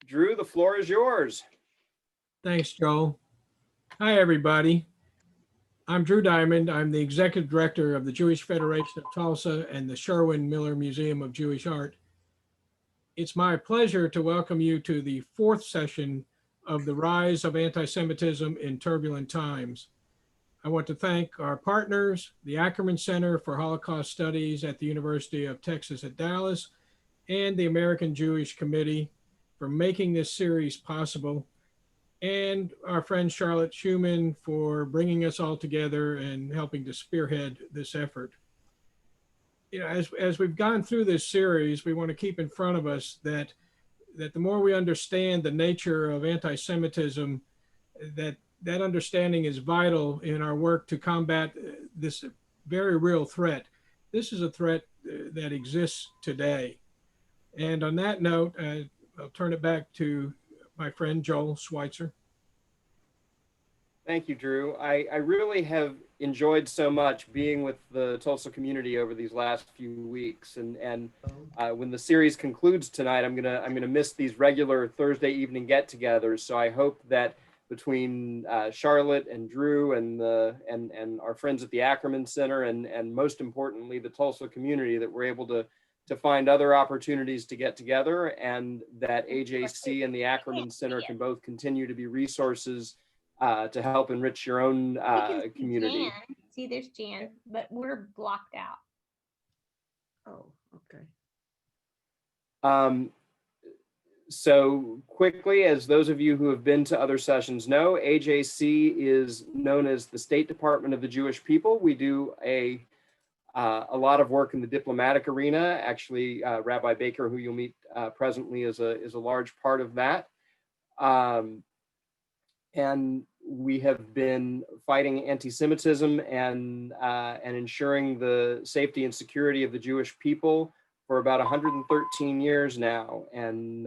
Drew, the floor is yours. Thanks, Joel. Hi, everybody. I'm Drew Diamond. I'm the Executive Director of the Jewish Federation of Tulsa and the Sherwin Miller Museum of Jewish Art. It's my pleasure to welcome you to the fourth session of the Rise of Antisemitism in Turbulent Times. I want to thank our partners, the Ackerman Center for Holocaust Studies at the University of Texas at Dallas, and the American Jewish Committee for making this series possible, and our friend Charlotte Schumann for bringing us all together and helping to spearhead this effort. You know, as we've gone through this series, we want to keep in front of us that the more we understand the nature of anti-Semitism, that understanding is vital in our work to combat this very real threat. This is a threat that exists today. And on that note, I'll turn it back to my friend Joel Schwitzer. Thank you, Drew. I really have enjoyed so much being with the Tulsa community over these last few weeks, and when the series concludes tonight, I'm gonna miss these regular Thursday evening get-togethers. So I hope that between Charlotte and Drew and our friends at the Ackerman Center and most importantly the Tulsa community, that we're able to find other opportunities to get together, and that AJC and the Ackerman Center can both continue to be resources to help enrich your own community. Jan. See, there's Jan, but we're blocked out. Oh, okay. So quickly, as those of you who have been to other sessions know, AJC is known as the State Department of the Jewish People. We do a lot of work in the diplomatic arena. Actually, Rabbi Baker, who you'll meet presently, is a large part of that. And we have been fighting anti-Semitism and ensuring the safety and security of the Jewish people for about 113 years now, and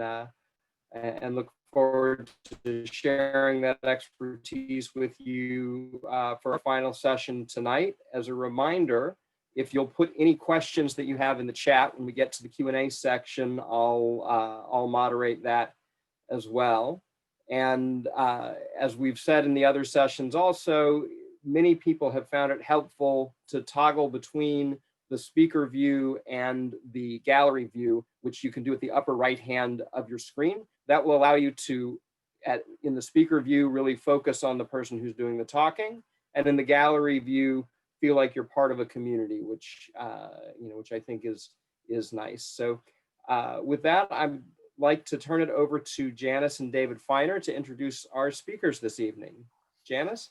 look forward to sharing that expertise with you for our final session tonight. As a reminder, if you'll put any questions that you have in the chat when we get to the Q&A section, I'll moderate that as well. And as we've said in the other sessions also, many people have found it helpful to toggle between the speaker view and the gallery view, which you can do at the upper right hand of your screen. That will allow you to, in the speaker view, really focus on the person who's doing the talking, and in the gallery view, feel like you're part of a community, which which I think is nice. So with that, I'd like to turn it over to Janis and David Finer to introduce our speakers this evening. Janis?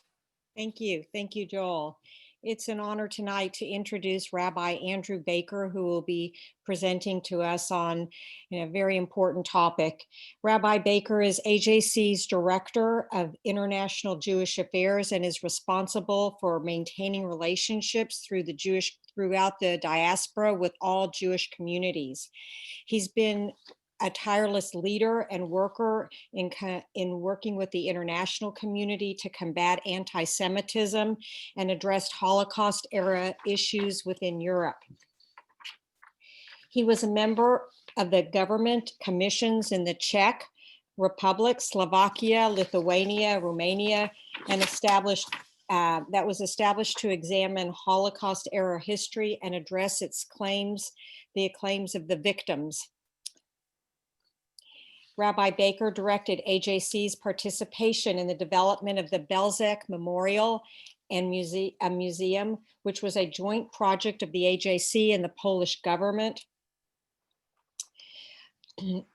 Thank you, Joel. It's an honor tonight to introduce Rabbi Andrew Baker, who will be presenting to us on a very important topic. Rabbi Baker is AJC's Director of International Jewish Affairs and is responsible for maintaining relationships throughout the diaspora with all Jewish communities. He's been a tireless leader and worker in working with the international community to combat anti-Semitism and addressed Holocaust-era issues within Europe. He was a member of the government commissions in the Czech Republic, Slovakia, Lithuania, Romania, and that was established to examine Holocaust-era history and address the claims of the victims. Rabbi Baker directed AJC's participation in the development of the Belzec Memorial and Museum, which was a joint project of the AJC and the Polish government.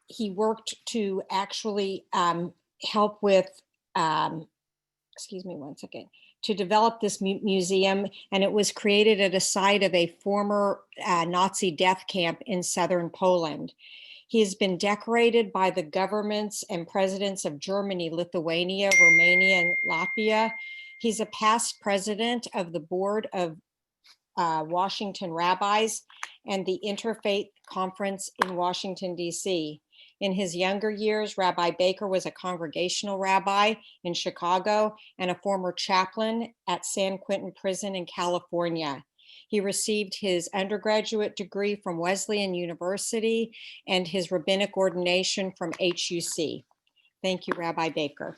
He worked to actually help with, to develop this museum, and it was created at a site of a former Nazi death camp in southern Poland. He has been decorated by the governments and presidents of Germany, Lithuania, Romania, and Latvia. He's a past president of the board of Washington Rabbis and the Interfaith Conference in Washington, D.C. In his younger years, Rabbi Baker was a congregational rabbi in Chicago and a former chaplain at San Quentin Prison in California. He received his undergraduate degree from Wesleyan University and his rabbinic ordination from HUC. Thank you, Rabbi Baker.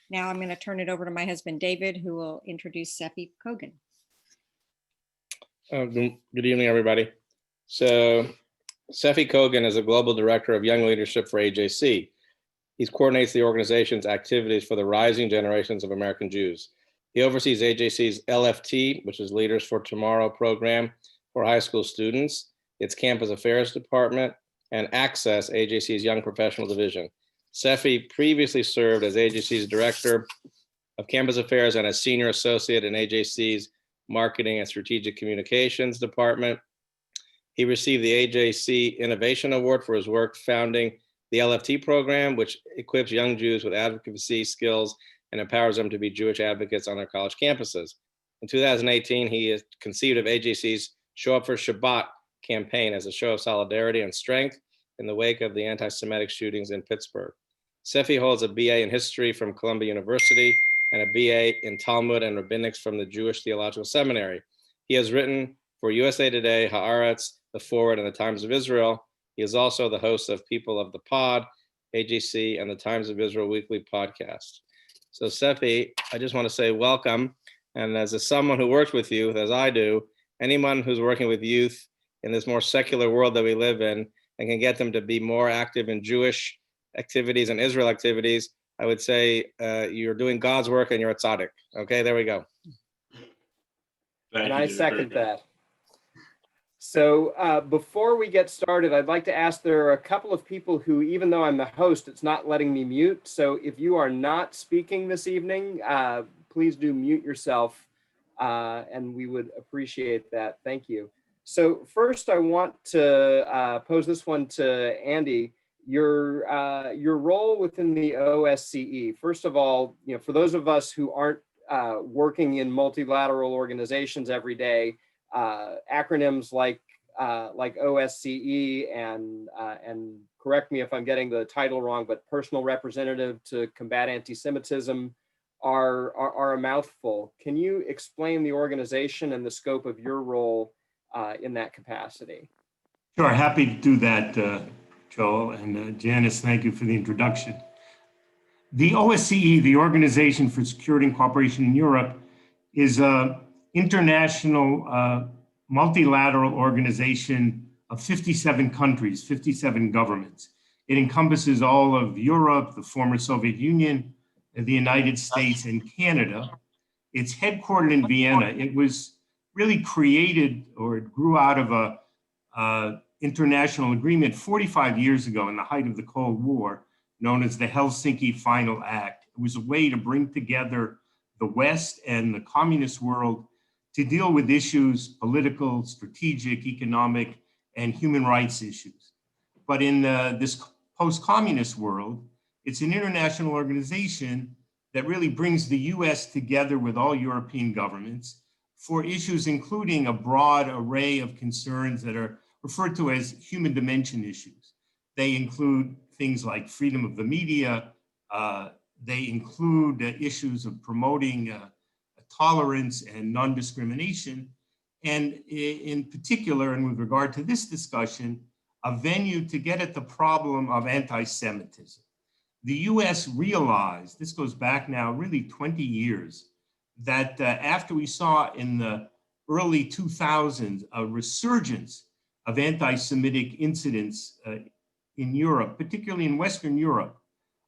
Now I'm going to turn it over to my husband, David, who will introduce Seffi Kogen. Good evening, everybody. So Seffi Kogen is a global director of young leadership for AJC. He coordinates the organization's activities for the rising generations of American Jews. He oversees AJC's LFT, which is Leaders for Tomorrow program for high school students, its campus affairs department, and Access, AJC's young professional division. Seffi previously served as AJC's director of campus affairs and as senior associate in AJC's marketing and strategic communications department. He received the AJC Innovation Award for his work founding the LFT program, which equips young Jews with advocacy skills and empowers them to be Jewish advocates on their college campuses. In 2018, he conceived of AJC's Show Up for Shabbat campaign as a show of solidarity and strength in the wake of the anti-Semitic shootings in Pittsburgh. Seffi holds a BA in history from Columbia University and a BA in Talmud and Rabbinics from the Jewish Theological Seminary. He has written for USA Today, Haaretz, The Forward, and the Times of Israel. He is also the host of People of the Pod, AJC, and the Times of Israel weekly podcast. So Seffi, I just want to say welcome. And as someone who works with youth, as I do, anyone who's working with youth in this more secular world that we live in and can get them to be more active in Jewish activities and Israel activities, I would say you're doing God's work and you're a tzaddik. Okay, there we go. And I second that. So before we get started, I'd like to ask, there are a couple of people who, even though I'm the host, it's not letting me mute. So if you are not speaking this evening, please do mute yourself, and we would appreciate that. Thank you. So first, I want to pose this one to Andy. Your role within the OSCE. First of all, for those of us who aren't working in multilateral organizations every day, acronyms like OSCE and correct me if I'm getting the title wrong, but Personal Representative to Combat Antisemitism are a mouthful. Can you explain the organization and the scope of your role in that capacity? Sure, happy to do that, Joel. And Janis, thank you for the introduction. The OSCE, the Organization for Security and Cooperation in Europe, is an international multilateral organization of 57 countries, 57 governments. It encompasses all of Europe, the former Soviet Union, the United States, and Canada. It's headquartered in Vienna. It was really created, or it grew out of a international agreement 45 years ago in the height of the Cold War, known as the Helsinki Final Act. It was a way to bring together the West and the communist world to deal with issues, political, strategic, economic, and human rights issues. But in this post-communist world, it's an international organization that really brings the US together with all European governments for issues including a broad array of concerns that are referred to as human dimension issues. They include things like freedom of the media. They include issues of promoting tolerance and non-discrimination. And in particular, and with regard to this discussion, a venue to get at the problem of anti-Semitism. The US realized, this goes back now really 20 years, that after we saw in the early 2000s a resurgence of anti-Semitic incidents in Europe, particularly in Western Europe,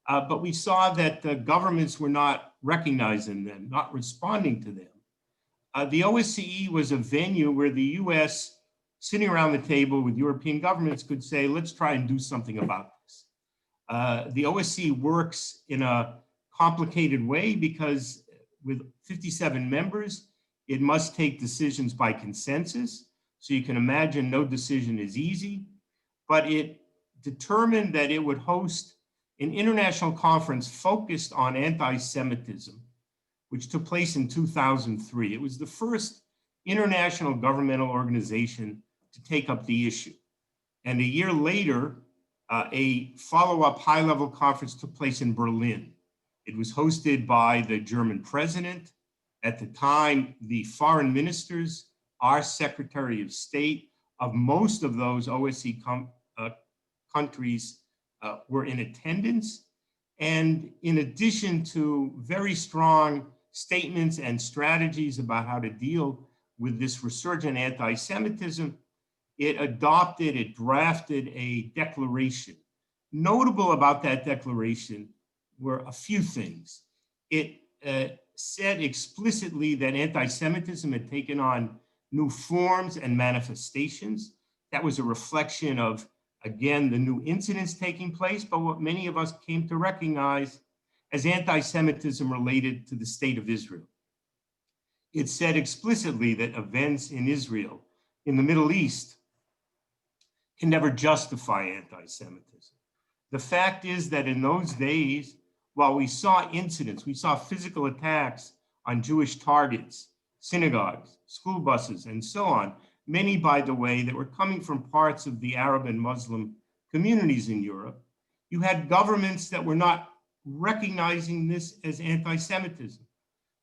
but we saw that governments were not recognizing them, not responding to them. The OSCE was a venue where the US, sitting around the table with European governments, could say, let's try and do something about this. The OSCE works in a complicated way because with 57 members, it must take decisions by consensus. So you can imagine no decision is easy, but it determined that it would host an international conference focused on anti-Semitism, which took place in 2003. It was the first international governmental organization to take up the issue. And a year later, a follow-up high-level conference took place in Berlin. It was hosted by the German president At the time, the foreign ministers, our Secretary of State of most of those OSCE countries were in attendance. And in addition to very strong statements and strategies about how to deal with this resurgent anti-Semitism, it drafted a declaration. Notable about that declaration were a few things. It said explicitly that anti-Semitism had taken on new forms and manifestations. That was a reflection of, again, the new incidents taking place, but what many of us came to recognize as anti-Semitism related to the state of Israel. It said explicitly that events in Israel, in the Middle East, can never justify anti-Semitism. The fact is that in those days, while we saw incidents, we saw physical attacks on Jewish targets, synagogues, school buses, and so on, many, by the way, that were coming from parts of the Arab and Muslim communities in Europe, you had governments that were not recognizing this as anti-Semitism,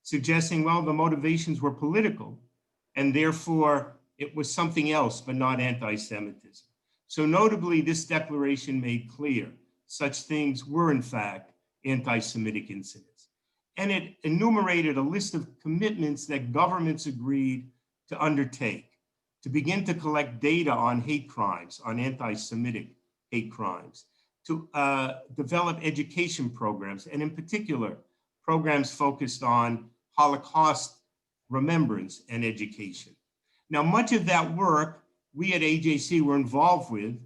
suggesting, well, the motivations were political, and therefore it was something else, but not anti-Semitism. So notably, this declaration made clear such things were, in fact, anti-Semitic incidents. And it enumerated a list of commitments that governments agreed to undertake to begin to collect data on hate crimes, on anti-Semitic hate crimes, to develop education programs, and in particular, programs focused on Holocaust remembrance and education. Now, much of that work we at AJC were involved with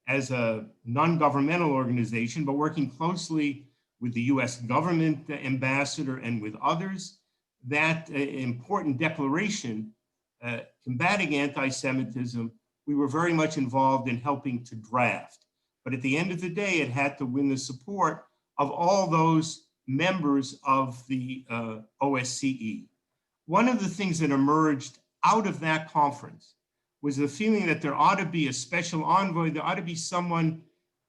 as a non-governmental organization, but working closely with the US government ambassador and with others. That important declaration combating anti-Semitism, we were very much involved in helping to draft. But at the end of the day, it had to win the support of all those members of the OSCE. One of the things that emerged out of that conference was the feeling that there ought to be a special envoy, there ought to be someone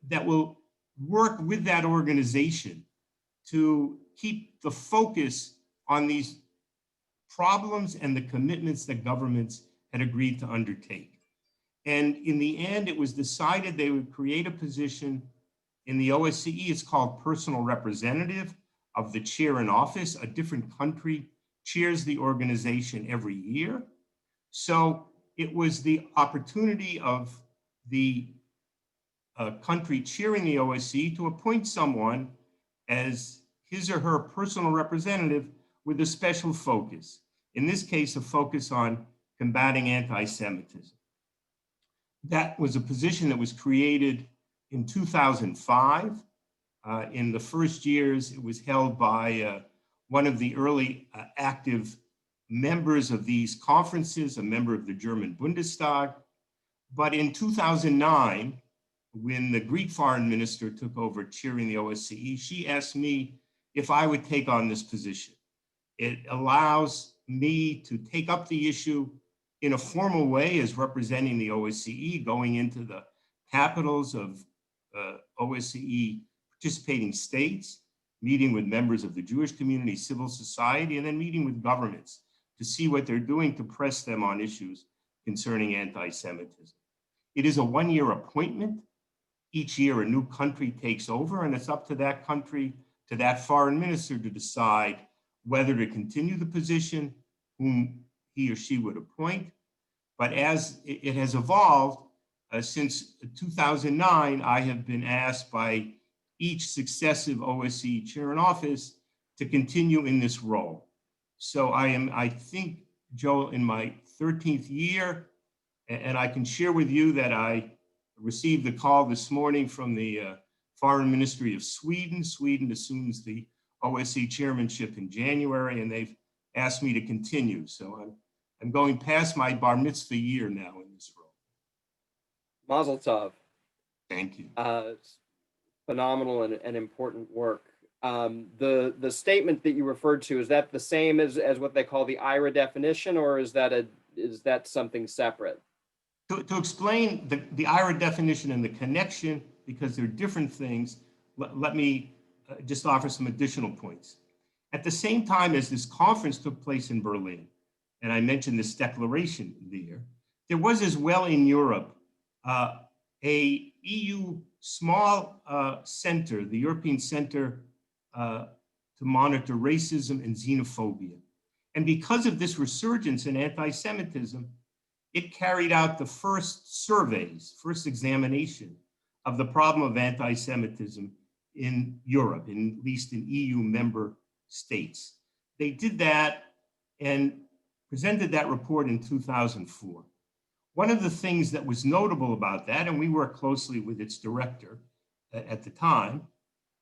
that will work with that organization to keep the focus on these problems and the commitments that governments had agreed to undertake. And in the end, it was decided they would create a position in the OSCE. It's called personal representative of the chair in office. A different country chairs the organization every year. So it was the opportunity of the country chairing the OSCE to appoint someone as his or her personal representative with a special focus. In this case, a focus on combating anti-Semitism. That was a position that was created in 2005. In the first years, it was held by one of the early active members of these conferences, a member of the German Bundestag. But in 2009, when the Greek foreign minister took over chairing the OSCE, she asked me if I would take on this position. It allows me to take up the issue in a formal way as representing the OSCE, going into the capitals of OSCE participating states, meeting with members of the Jewish community, civil society, and then meeting with governments to see what they're doing to press them on issues concerning anti-Semitism. It is a one-year appointment. Each year, a new country takes over, and it's up to that country, to that foreign minister, to decide whether to continue the position, whom he or she would appoint. But as it has evolved, since 2009, I have been asked by each successive OSCE chair in office to continue in this role. So I think, Joel, in my 13th year, and I can share with you that I received the call this morning from the Foreign Ministry of Sweden. Sweden assumes the OSCE chairmanship in January, and they've asked me to continue. So I'm going past my bar mitzvah year now in this role. Mazel tov. Thank you. It's phenomenal and important work. The statement that you referred to, is that the same as what they call the IHRA definition, or is that something separate? To explain the IHRA definition and the connection, because they're different things, let me just offer some additional points. At the same time as this conference took place in Berlin, and I mentioned this declaration there was as well in Europe a EU small center, the European Center to Monitor Racism and Xenophobia. And because of this resurgence in anti-Semitism, it carried out the first surveys, first examination of the problem of anti-Semitism in Europe, at least in EU member states. They did that and presented that report in 2004. One of the things that was notable about that, and we worked closely with its director at the time,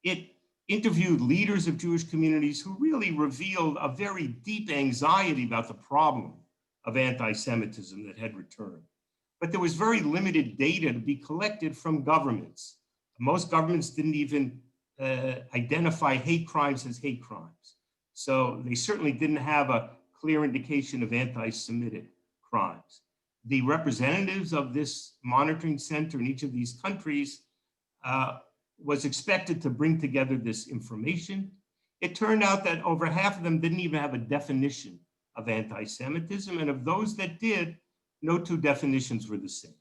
it interviewed leaders of Jewish communities who really revealed a very deep anxiety about the problem of anti-Semitism that had returned. But there was very limited data to be collected from governments. Most governments didn't even identify hate crimes as hate crimes. So they certainly didn't have a clear indication of anti-Semitic crimes. The representatives of this monitoring center in each of these countries was expected to bring together this information. It turned out that over half of them didn't even have a definition of anti-Semitism, and of those that did, no two definitions were the same.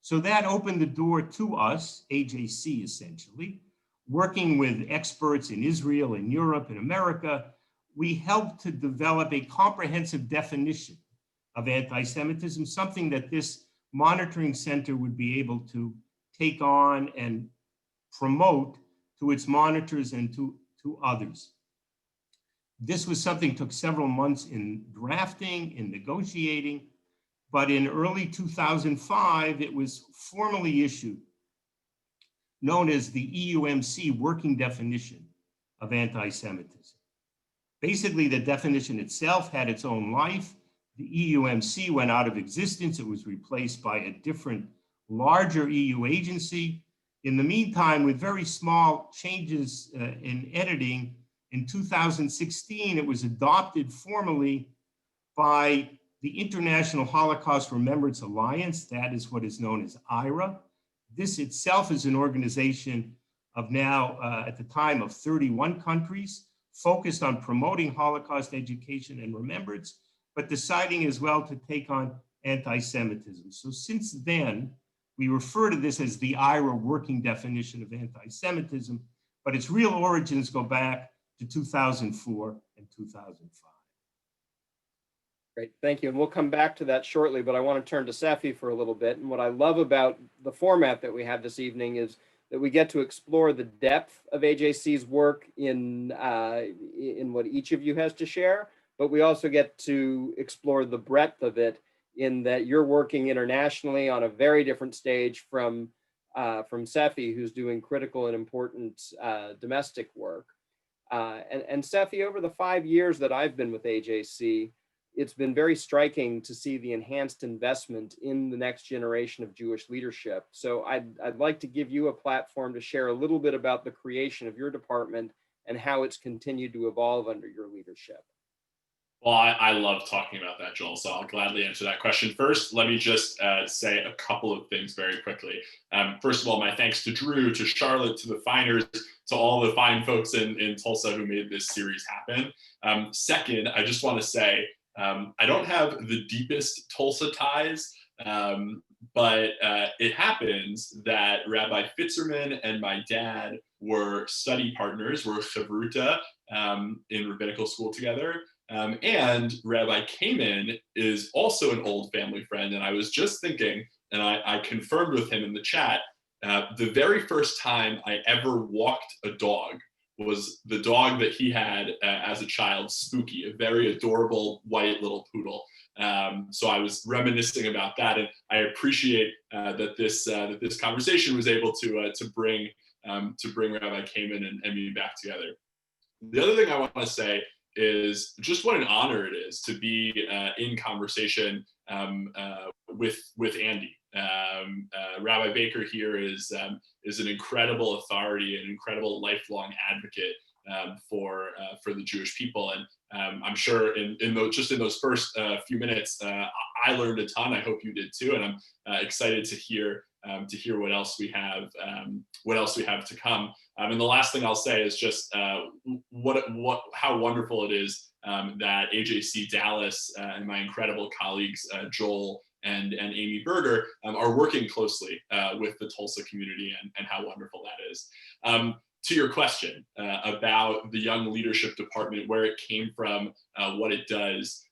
So that opened the door to us, AJC essentially, working with experts in Israel, in Europe, in America. We helped to develop a comprehensive definition of anti-Semitism, something that this monitoring center would be able to take on and promote to its monitors and to others. This was something that took several months in drafting, in negotiating, but in early 2005, it was formally issued, known as the EUMC Working Definition of Anti-Semitism. Basically, the definition itself had its own life. The EUMC went out of existence. It was replaced by a different, larger EU agency. In the meantime, with very small changes in editing, in 2016, it was adopted formally by the International Holocaust Remembrance Alliance. That is what is known as IHRA. This itself is an organization of now, at the time, of 31 countries, focused on promoting Holocaust education and remembrance, but deciding as well to take on anti-Semitism. So since then, we refer to this as the IHRA Working Definition of Anti-Semitism, but its real origins go back to 2004 and 2005. Great, thank you. And we'll come back to that shortly, but I want to turn to Seffi for a little bit. And what I love about the format that we have this evening is that we get to explore the depth of AJC's work in what each of you has to share, but we also get to explore the breadth of it in that you're working internationally on a very different stage from Seffi, who's doing critical and important domestic work. And Seffi, over the 5 years that I've been with AJC, it's been very striking to see the enhanced investment in the next generation of Jewish leadership. So I'd like to give you a platform to share a little bit about the creation of your department and how it's continued to evolve under your leadership. Well, I love talking about that, Joel, so I'll gladly answer that question. First, let me just say a couple of things very quickly. First of all, my thanks to Drew, to Charlotte, to the Finers, to all the fine folks in Tulsa who made this series happen. Second, I just want to say, I don't have the deepest Tulsa ties, but it happens that Rabbi Fitzerman and my dad were study partners, were chavruta in rabbinical school together. And Rabbi Kamen is also an old family friend. And I was just thinking, and I confirmed with him in the chat, the very first time I ever walked a dog was the dog that he had as a child, Spooky, a very adorable white little poodle. So I was reminiscing about that, and I appreciate that this conversation was able to bring Rabbi Kamen and me back together. The other thing I want to say is just what an honor it is to be in conversation with Andy. Rabbi Baker here is an incredible authority, an incredible lifelong advocate for the Jewish people, and I'm sure in those first few minutes, I learned a ton. I hope you did too, and I'm excited to hear what else we have to come. And the last thing I'll say is just how wonderful it is that AJC Dallas and my incredible colleagues Joel and Amy Berger are working closely with the Tulsa community, and how wonderful that is. To your question about the Young Leadership Department, where it came from, what it does.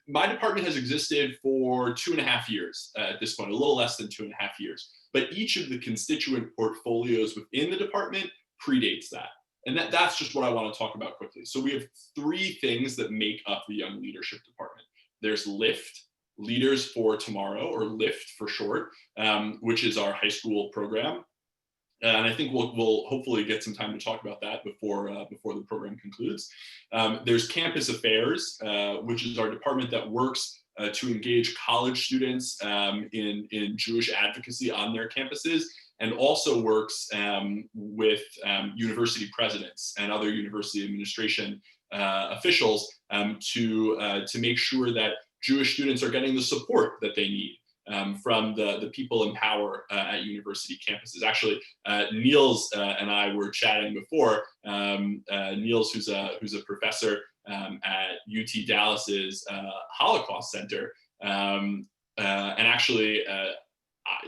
My department has existed for 2.5 years at this point, a little less than 2.5 years. But each of the constituent portfolios within the department predates that. And that's just what I want to talk about quickly. So we have 3 things that make up the Young Leadership Department. There's LIFT, Leaders for Tomorrow, or LIFT for short, which is our high school program. And I think we'll hopefully get some time to talk about that before the program concludes. There's Campus Affairs, which is our department that works to engage college students in Jewish advocacy on their campuses, and also works with university presidents and other university administration officials to make sure that Jewish students are getting the support that they need from the people in power at university campuses. Actually, Niels and I were chatting before. Niels, who's a professor at UT Dallas's Holocaust Center, and actually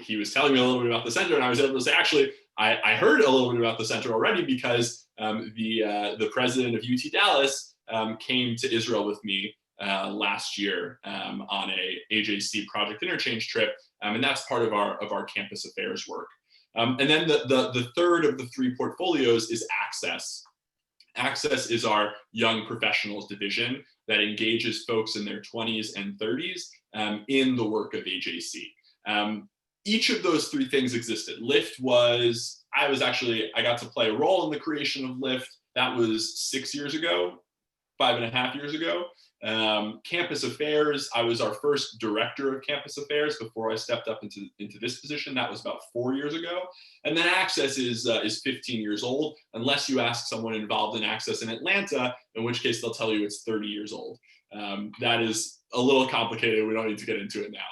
he was telling me a little bit about the center, and I was able to say, actually, I heard a little bit about the center already, because the president of UT Dallas came to Israel with me last year on a AJC project interchange trip, and that's part of our campus affairs work. And then the third of the 3 portfolios is Access. Access is our young professionals division that engages folks in their 20s and 30s in the work of AJC. Each of those 3 things existed. LIFT was, I got to play a role in the creation of LIFT. That was 6 years ago, 5.5 years ago. Campus Affairs, I was our first director of Campus Affairs before I stepped up into this position. That was about 4 years ago. And then Access is 15 years old, unless you ask someone involved in Access in Atlanta, in which case they'll tell you it's 30 years old. That is a little complicated. We don't need to get into it now.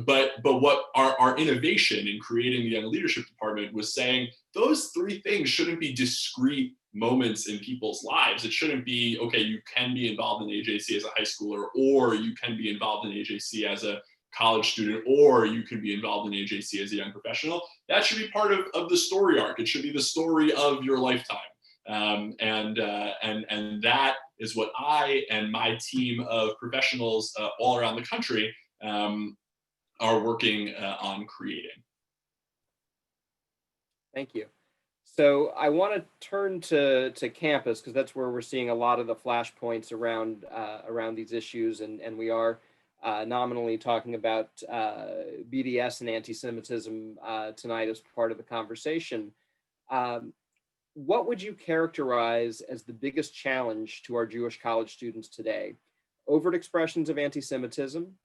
But what our innovation in creating the Young Leadership Department was saying, those 3 things shouldn't be discrete moments in people's lives. It shouldn't be, okay, you can be involved in AJC as a high schooler, or you can be involved in AJC as a college student, or you can be involved in AJC as a young professional. That should be part of the story arc. It should be the story of your lifetime. And that is what I and my team of professionals all around the country are working on creating. Thank you. So I want to turn to campus, because that's where we're seeing a lot of the flashpoints around these issues, and we are nominally talking about BDS and anti-Semitism tonight as part of the conversation. What would you characterize as the biggest challenge to our Jewish college students today? Overt expressions of anti-Semitism,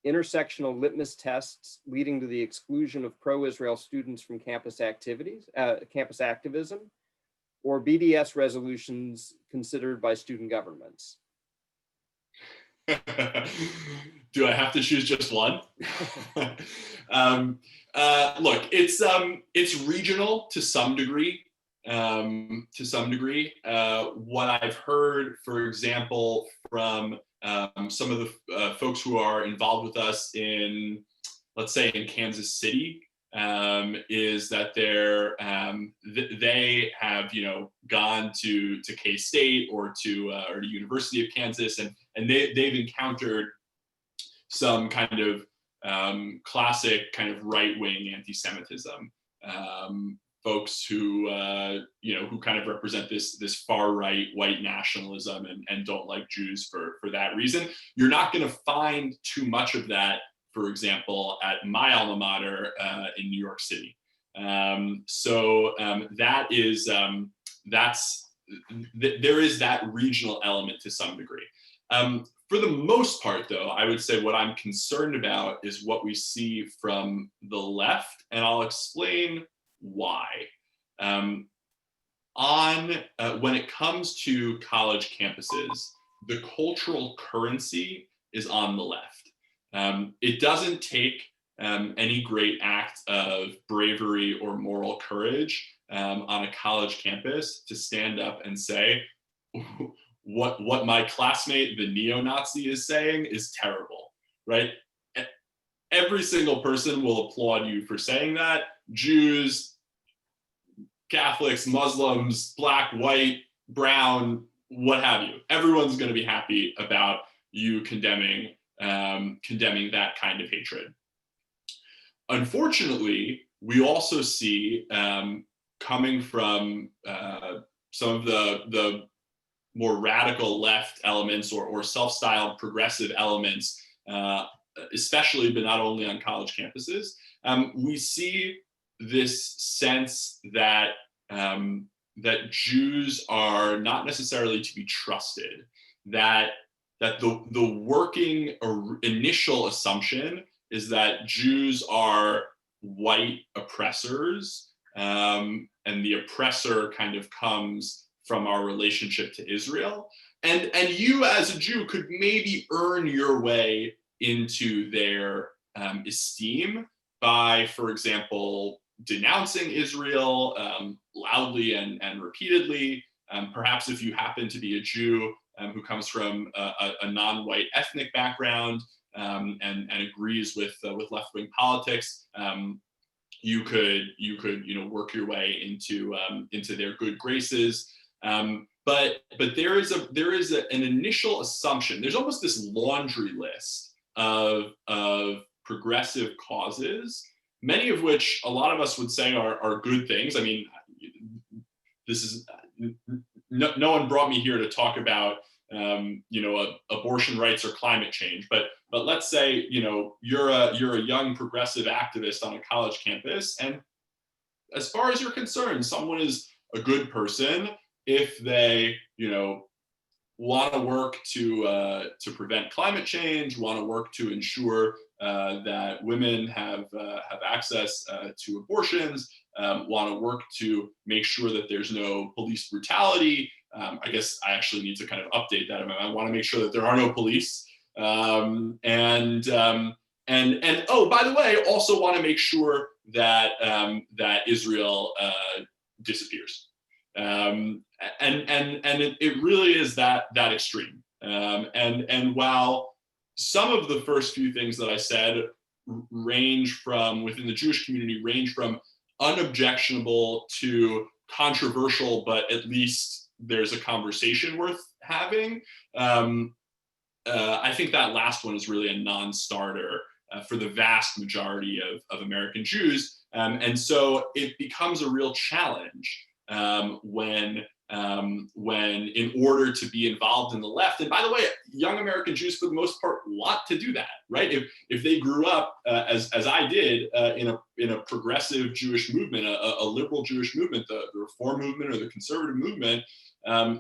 intersectional litmus tests leading to the exclusion of pro-Israel students from campus activities, campus activism, or BDS resolutions considered by student governments? Do I have to choose just one? Look, it's regional to some degree. What I've heard, for example, from some of the folks who are involved with us in, let's say, in Kansas City, is that they have gone to K-State or to University of Kansas, and they've encountered some kind of classic kind of right-wing anti-Semitism. Folks who kind of represent this far right white nationalism and don't like Jews for that reason. You're not going to find too much of that, for example, at my alma mater in New York City. There is that regional element to some degree. For the most part, though, I would say what I'm concerned about is what we see from the left, and I'll explain why. When it comes to college campuses, the cultural currency is on the left. It doesn't take any great act of bravery or moral courage on a college campus to stand up and say, what my classmate, the neo-Nazi, is saying is terrible, right? Every single person will applaud you for saying that. Jews, Catholics, Muslims, black, white, brown, what have you. Everyone's going to be happy about you condemning that kind of hatred. Unfortunately, we also see coming from some of the more radical left elements or self-styled progressive elements, especially, but not only on college campuses, we see this sense that that Jews are not necessarily to be trusted, that the working or initial assumption is that Jews are white oppressors, and the oppressor kind of comes from our relationship to Israel. And you as a Jew could maybe earn your way into their esteem by, for example, denouncing Israel loudly and repeatedly. Perhaps if you happen to be a Jew who comes from a non-white ethnic background and agrees with left-wing politics, you could work your way into their good graces. But there is an initial assumption. There's almost this laundry list of progressive causes, many of which a lot of us would say are good things. I mean, this is no one brought me here to talk about abortion rights or climate change, but let's say you're a young progressive activist on a college campus, and as far as you're concerned, someone is a good person if they want to work to prevent climate change, want to work to ensure that women have access to abortions, want to work to make sure that there's no police brutality. I guess I actually need to kind of update that. I want to make sure that there are no police. And oh, by the way, also want to make sure that that Israel disappears. And it really is that extreme. And while some of the first few things that I said range from within the Jewish community range from unobjectionable to controversial, but at least there's a conversation worth having, I think that last one is really a non-starter for the vast majority of American Jews. And so it becomes a real challenge when in order to be involved in the left, and by the way, young American Jews for the most part want to do that, right? If they grew up as I did in a progressive Jewish movement, a liberal Jewish movement, the Reform movement or the conservative movement,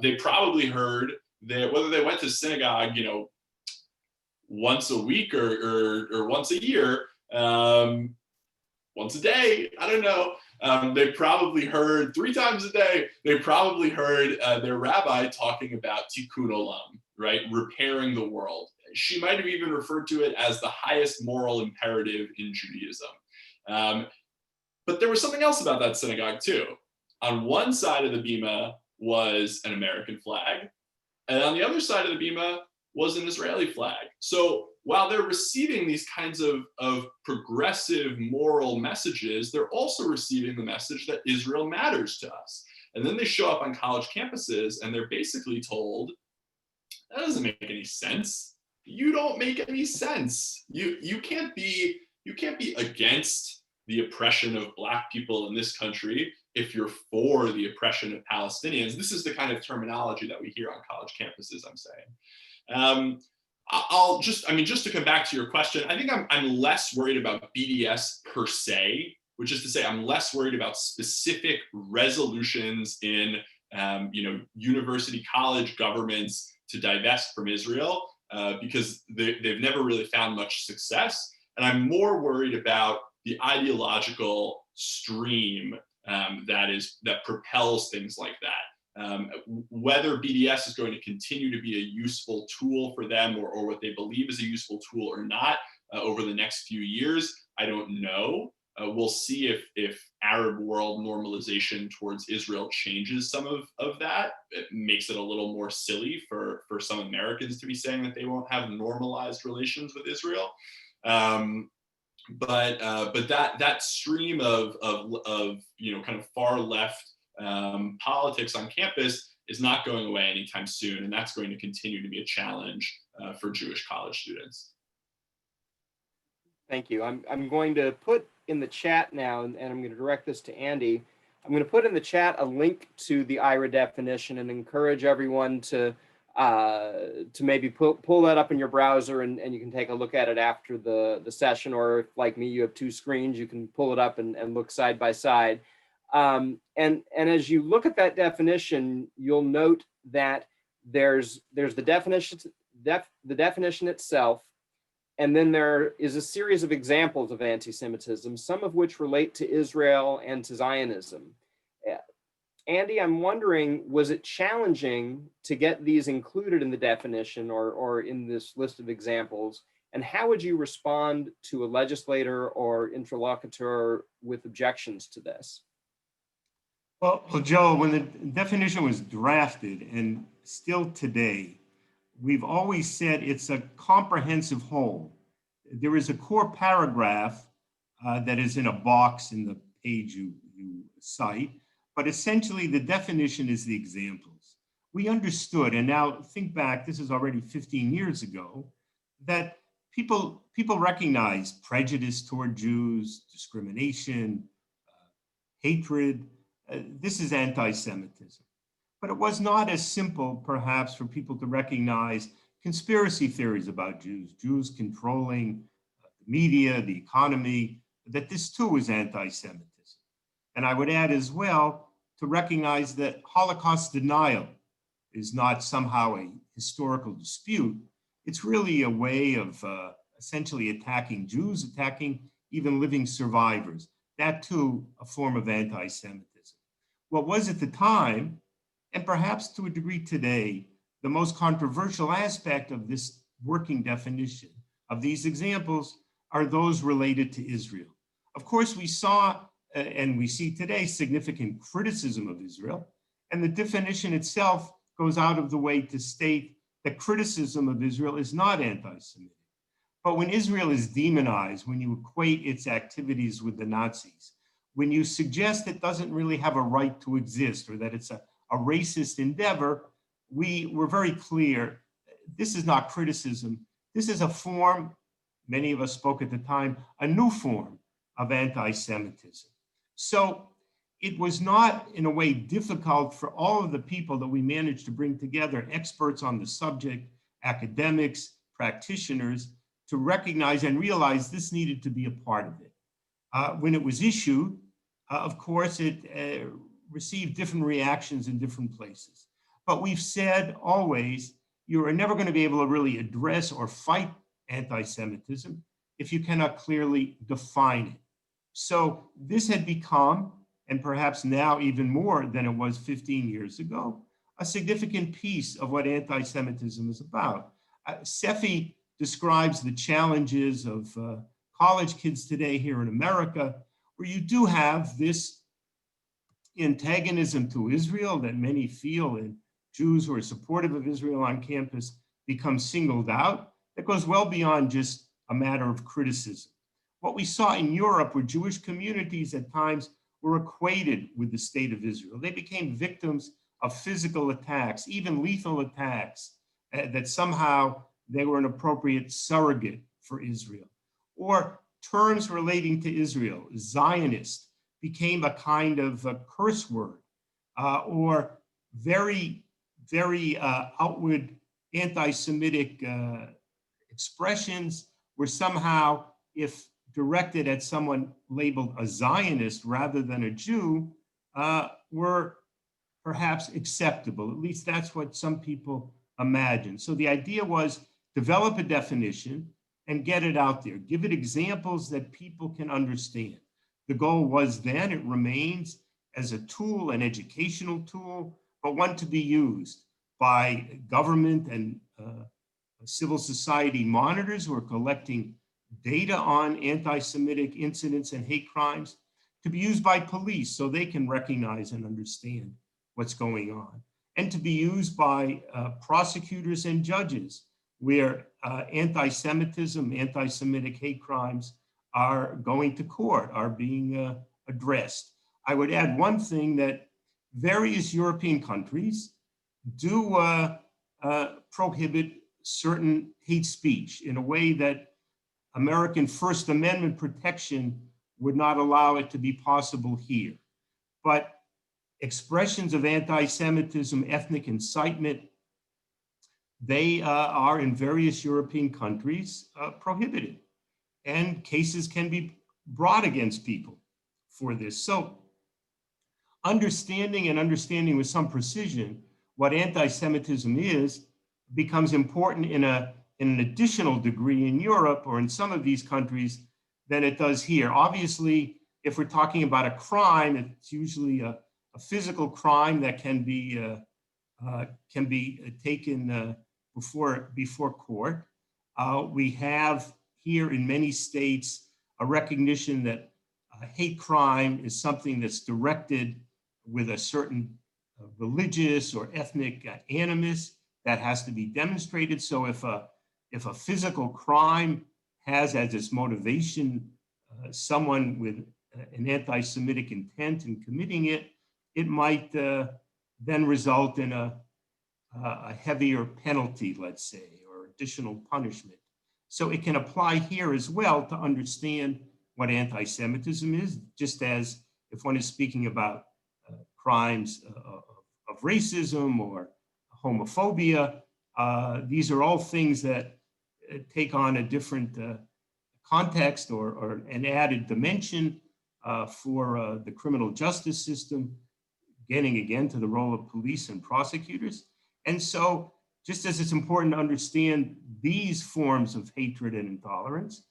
they probably heard that whether they went to synagogue, once a week or once a year, once a day, I don't know. They probably heard 3 times a day, they probably heard their rabbi talking about tikkun olam, right? Repairing the world. She might have even referred to it as the highest moral imperative in Judaism. But there was something else about that synagogue too. On one side of the bima was an American flag, and on the other side of the bima was an Israeli flag. So while they're receiving these kinds of progressive moral messages, they're also receiving the message that Israel matters to us. And then they show up on college campuses and they're basically told, that doesn't make any sense. You don't make any sense. You can't be against the oppression of Black people in this country if you're for the oppression of Palestinians. This is the kind of terminology that we hear on college campuses, I'm saying. Just to come back to your question, I think I'm less worried about BDS per se, which is to say I'm less worried about specific resolutions in university college governments to divest from Israel because they've never really found much success. And I'm more worried about the ideological stream that propels things like that. Whether BDS is going to continue to be a useful tool for them or what they believe is a useful tool or not over the next few years, I don't know. We'll see if Arab world normalization towards Israel changes some of that. It makes it a little more silly for some Americans to be saying that they won't have normalized relations with Israel. But that stream of kind of far left politics on campus is not going away anytime soon, and that's going to continue to be a challenge for Jewish college students. Thank you. I'm going to put in the chat now, and I'm going to direct this to Andy. I'm going to put in the chat a link to the IHRA definition and encourage everyone to maybe pull that up in your browser, and you can take a look at it after the session, or if, like me, you have two screens, you can pull it up and look side by side. And as you look at that definition, you'll note that there's the definition itself, and then there is a series of examples of anti-Semitism, some of which relate to Israel and to Zionism. Andy, I'm wondering, was it challenging to get these included in the definition or in this list of examples? And how would you respond to a legislator or interlocutor with objections to this? Well, Joe, when the definition was drafted, and still today, we've always said it's a comprehensive whole. There is a core paragraph that is in a box in the page you cite, but essentially the definition is the examples. We understood, and now think back, this is already 15 years ago, that people recognize prejudice toward Jews, discrimination, hatred. This is anti-Semitism. But it was not as simple, perhaps, for people to recognize conspiracy theories about Jews, Jews controlling the media, the economy, that this too is anti-Semitism. And I would add as well to recognize that Holocaust denial is not somehow a historical dispute. It's really a way of essentially attacking Jews, attacking even living survivors. That too, a form of anti-Semitism. What was at the time, and perhaps to a degree today, the most controversial aspect of this working definition of these examples are those related to Israel. Of course, we saw and we see today significant criticism of Israel, and the definition itself goes out of the way to state that criticism of Israel is not anti-Semitic. But when Israel is demonized, when you equate its activities with the Nazis, when you suggest it doesn't really have a right to exist, or that it's a racist endeavor, we were very clear, this is not criticism. This is a form, many of us spoke at the time, a new form of anti-Semitism. So it was not, in a way, difficult for all of the people that we managed to bring together, experts on the subject, academics, practitioners, to recognize and realize this needed to be a part of it. When it was issued, of course, it received different reactions in different places. But we've said always, you are never going to be able to really address or fight anti-Semitism if you cannot clearly define it. So this had become, and perhaps now even more than it was 15 years ago, a significant piece of what anti-Semitism is about. Seffi describes the challenges of college kids today here in America, where you do have this antagonism to Israel that many feel, and Jews who are supportive of Israel on campus become singled out. That goes well beyond just a matter of criticism. What we saw in Europe were Jewish communities at times were equated with the state of Israel. They became victims of physical attacks, even lethal attacks, that somehow they were an appropriate surrogate for Israel. Or terms relating to Israel, Zionist, became a kind of a curse word, or very, very outward anti-Semitic expressions were somehow, if directed at someone labeled a Zionist rather than a Jew, were perhaps acceptable. At least that's what some people imagine. So the idea was develop a definition and get it out there. Give it examples that people can understand. The goal was then, it remains, as a tool, an educational tool, but one to be used by government and civil society monitors who are collecting data on anti-Semitic incidents and hate crimes to be used by police so they can recognize and understand what's going on, and to be used by prosecutors and judges where anti-Semitism, anti-Semitic hate crimes are going to court, are being addressed. I would add one thing, that various European countries do prohibit certain hate speech in a way that American First Amendment protection would not allow it to be possible here. But expressions of anti-Semitism, ethnic incitement, they are in various European countries prohibited. And cases can be brought against people for this. So understanding with some precision what anti-Semitism is becomes important in an additional degree in Europe or in some of these countries than it does here. Obviously, if we're talking about a crime, it's usually a physical crime that can be taken before court. We have here in many states a recognition that hate crime is something that's directed with a certain religious or ethnic animus that has to be demonstrated. So if a physical crime has as its motivation someone with an anti-Semitic intent in committing it, it might then result in a heavier penalty, let's say, or additional punishment. So it can apply here as well to understand what anti-Semitism is, just as if one is speaking about crimes of racism or homophobia. These are all things that take on a different context or an added dimension for the criminal justice system, getting again to the role of police and prosecutors. And so just as it's important to understand these forms of hatred and intolerance,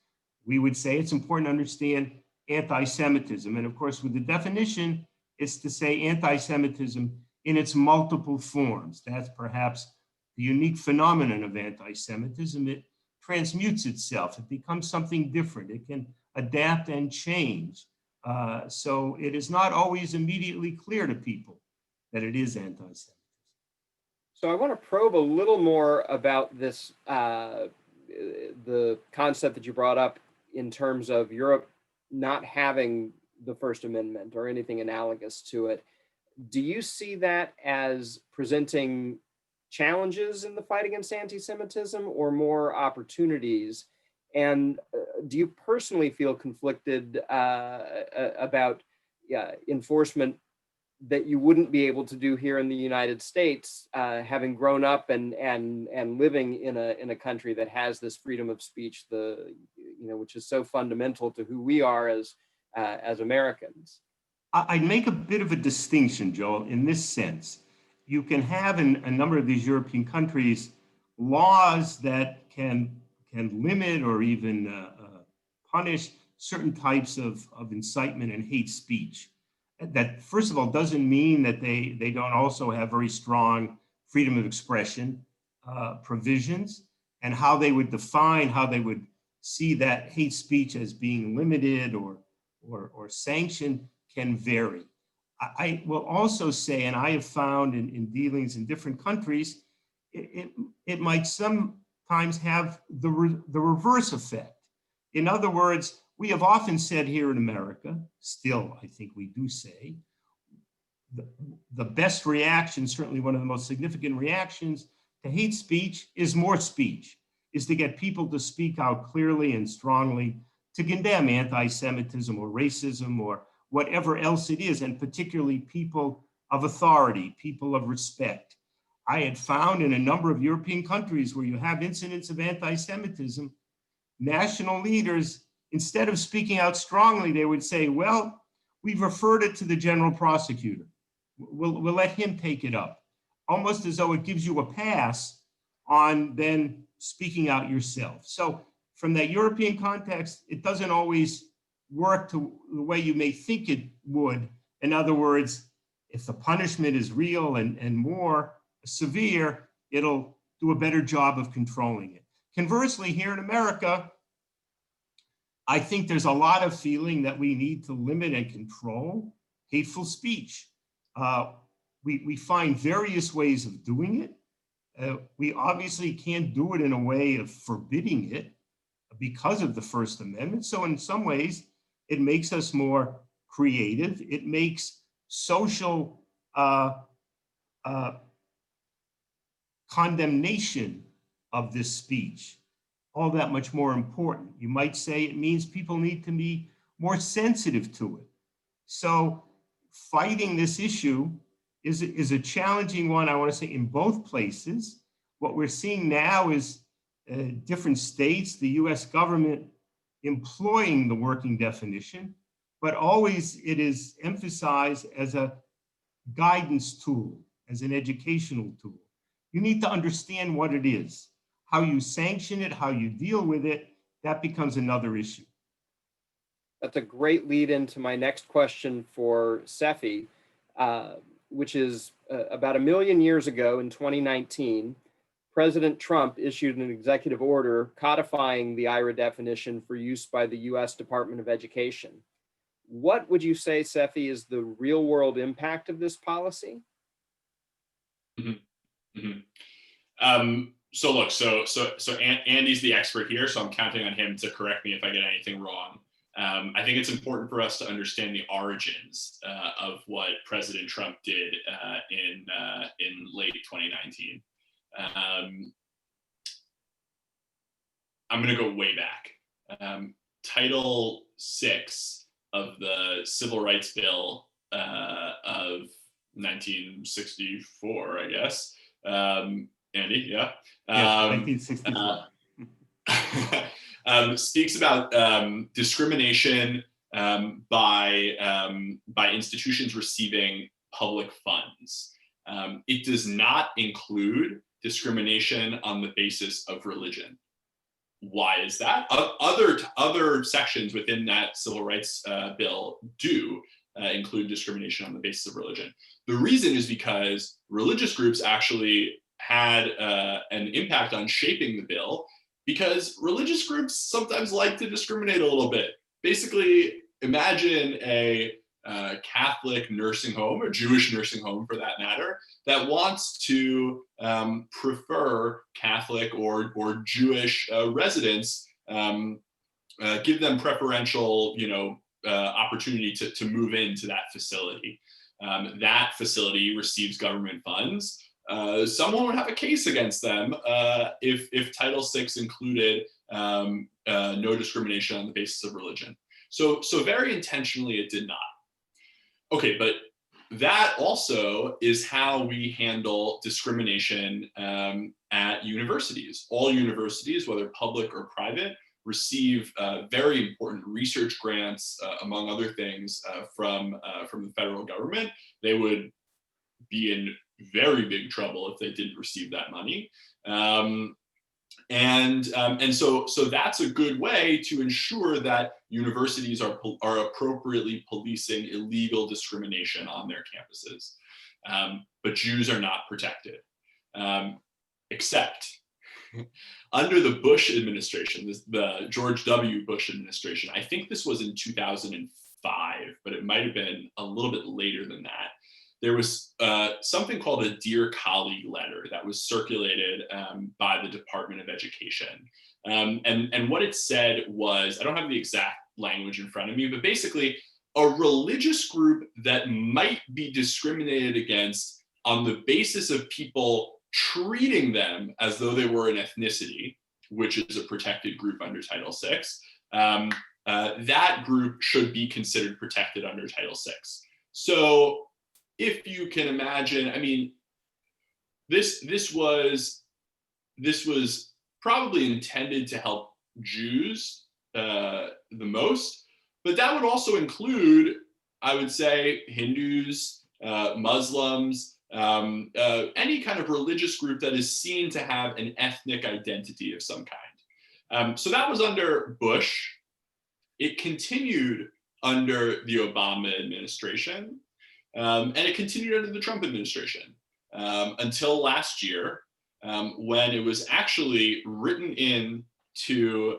we would say it's important to understand anti-Semitism. And of course, with the definition, it's to say anti-Semitism in its multiple forms. That's perhaps the unique phenomenon of anti-Semitism. It transmutes itself. It becomes something different. It can adapt and change. So it is not always immediately clear to people that it is anti-Semitism. So I want to probe a little more about this, the concept that you brought up in terms of Europe not having the First Amendment or anything analogous to it. Do you see that as presenting challenges in the fight against anti-Semitism or more opportunities? And do you personally feel conflicted about enforcement that you wouldn't be able to do here in the United States, having grown up and living in a country that has this freedom of speech, which is so fundamental to who we are as Americans? I'd make a bit of a distinction, Joel, in this sense. You can have in a number of these European countries laws that can limit or even punish certain types of incitement and hate speech. That, first of all, doesn't mean that they don't also have very strong freedom of expression provisions, and how they would define, how they would see that hate speech as being limited or sanctioned can vary. I will also say, and I have found in dealings in different countries, it might sometimes have the reverse effect. In other words, we have often said here in America, still I think we do say, the best reaction, certainly one of the most significant reactions to hate speech is more speech, is to get people to speak out clearly and strongly to condemn anti-Semitism or racism or whatever else it is, and particularly people of authority, people of respect. I had found in a number of European countries where you have incidents of anti-Semitism, national leaders, instead of speaking out strongly, they would say, well, we've referred it to the general prosecutor. We'll let him take it up, almost as though it gives you a pass on then speaking out yourself. So from that European context, it doesn't always work to the way you may think it would. In other words, if the punishment is real and more severe, it'll do a better job of controlling it. Conversely, here in America, I think there's a lot of feeling that we need to limit and control hateful speech. We find various ways of doing it. We obviously can't do it in a way of forbidding it because of the First Amendment. So in some ways, it makes us more creative. It makes social condemnation of this speech all that much more important. You might say it means people need to be more sensitive to it. So fighting this issue is a challenging one, I want to say, in both places. What we're seeing now is different states, the US government employing the working definition, but always it is emphasized as a guidance tool, as an educational tool. You need to understand what it is. How you sanction it, how you deal with it, that becomes another issue. That's a great lead into my next question for Seffi, which is about 1 million years ago in 2019, President Trump issued an executive order codifying the IHRA definition for use by the US Department of Education. What would you say, Seffi, is the real world impact of this policy? Mm-hmm. Mm-hmm. So look, so Andy's the expert here, so I'm counting on him to correct me if I get anything wrong. I think it's important for us to understand the origins of what President Trump did in late 2019. I'm going to go way back. Title VI of the Civil Rights Bill of 1964, I guess. Andy, yeah. 1964. Speaks about discrimination by institutions receiving public funds. It does not include discrimination on the basis of religion. Why is that? Other sections within that civil rights bill do include discrimination on the basis of religion. The reason is because religious groups actually had an impact on shaping the bill, because religious groups sometimes like to discriminate a little bit. Basically, imagine a Catholic nursing home, or Jewish nursing home for that matter, that wants to prefer Catholic or Jewish residents, give them preferential, opportunity to move into that facility. That facility receives government funds. Someone would have a case against them if Title VI included no discrimination on the basis of religion. So very intentionally, it did not. Okay, but that also is how we handle discrimination at universities. All universities, whether public or private, receive very important research grants, among other things, from the federal government. They would be in very big trouble if they didn't receive that money. And so that's a good way to ensure that universities are appropriately policing illegal discrimination on their campuses. But Jews are not protected, except under the Bush administration, the George W. Bush administration. I think this was in 2005, but it might have been a little bit later than that. There was something called a Dear Colleague letter that was circulated by the Department of Education. And what it said was, I don't have the exact language in front of me, but basically a religious group that might be discriminated against on the basis of people treating them as though they were an ethnicity, which is a protected group under Title VI, that group should be considered protected under Title VI. So if you can imagine, I mean, this was probably intended to help Jews the most, but that would also include, I would say, Hindus, Muslims, any kind of religious group that is seen to have an ethnic identity of some kind. So that was under Bush. It continued under the Obama administration. And it continued under the Trump administration until last year, when it was actually written in to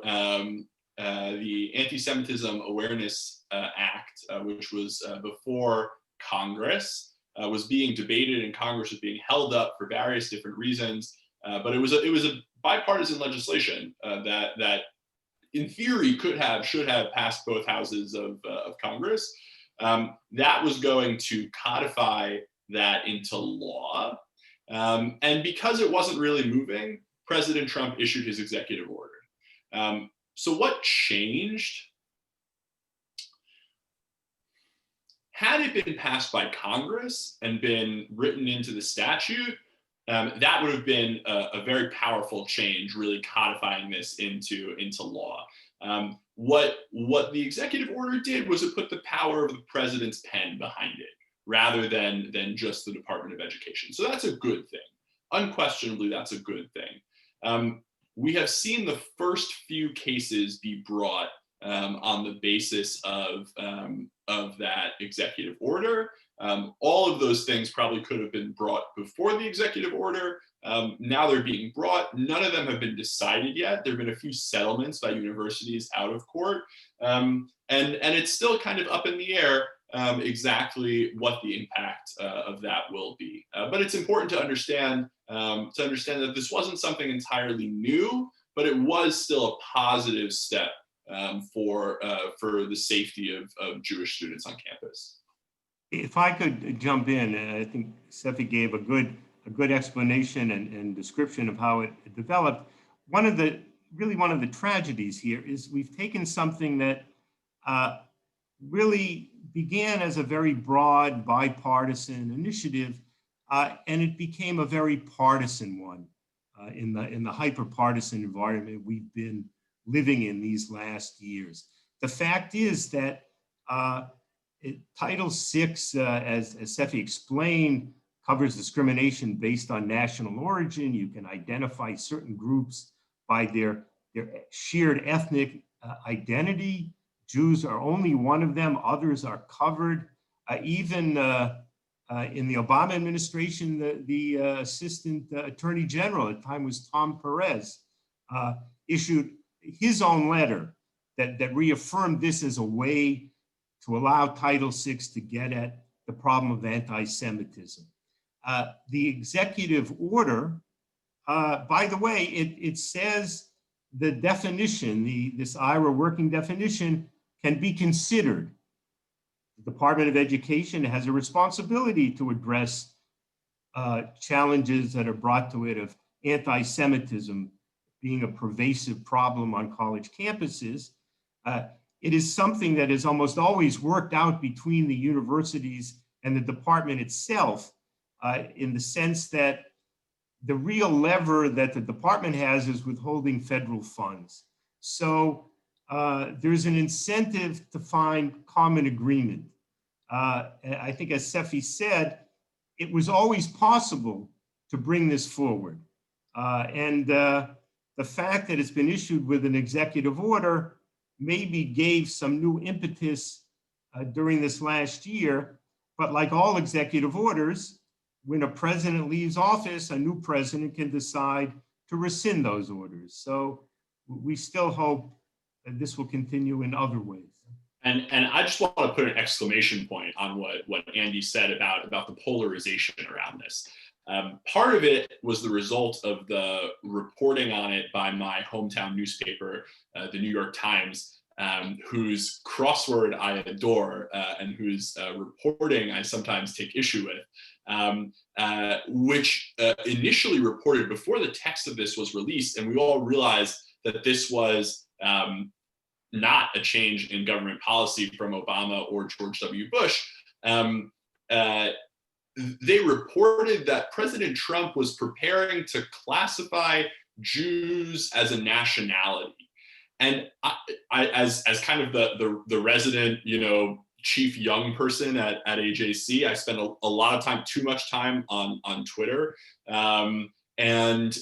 the Anti-Semitism Awareness Act, which was before Congress, was being debated, and Congress was being held up for various different reasons. But it was a bipartisan legislation that in theory should have passed both houses of Congress. That was going to codify that into law. And because it wasn't really moving, President Trump issued his executive order. So what changed? Had it been passed by Congress and been written into the statute, that would have been a very powerful change, really codifying this into law. What the executive order did was it put the power of the president's pen behind it, rather than just the Department of Education. So that's a good thing. Unquestionably, that's a good thing. We have seen the first few cases be brought on the basis of that executive order. All of those things probably could have been brought before the executive order. Now they're being brought. None of them have been decided yet. There have been a few settlements by universities out of court. And it's still kind of up in the air exactly what the impact of that will be. But it's important to understand that this wasn't something entirely new, but it was still a positive step for the safety of Jewish students on campus. If I could jump in, I think Seffi gave a good explanation and description of how it developed. One of the tragedies here is we've taken something that really began as a very broad bipartisan initiative, and it became a very partisan one in the hyper-partisan environment we've been living in these last years. The fact is that Title VI, as Seffi explained, covers discrimination based on national origin. You can identify certain groups by their shared ethnic identity. Jews are only one of them. Others are covered. Even in the Obama administration, the Assistant Attorney General at the time was Tom Perez, issued his own letter that reaffirmed this as a way to allow Title VI to get at the problem of anti-Semitism. The executive order, by the way, it says the definition, this IHRA working definition, can be considered. The Department of Education has a responsibility to address challenges that are brought to it of anti-Semitism being a pervasive problem on college campuses. It is something that is almost always worked out between the universities and the department itself, in the sense that the real lever that the department has is withholding federal funds. So there's an incentive to find common agreement. I think, as Seffi said, it was always possible to bring this forward. And the fact that it's been issued with an executive order maybe gave some new impetus during this last year. But like all executive orders, when a president leaves office, a new president can decide to rescind those orders. So we still hope that this will continue in other ways. And I just want to put an exclamation point on what Andy said about the polarization around this. Part of it was the result of the reporting on it by my hometown newspaper, the New York Times, whose crossword I adore and whose reporting I sometimes take issue with, which initially reported before the text of this was released, and we all realized that this was not a change in government policy from Obama or George W. Bush. They reported that President Trump was preparing to classify Jews as a nationality. And I as kind of the resident, chief young person at AJC, I spent a lot of time, too much time on Twitter. And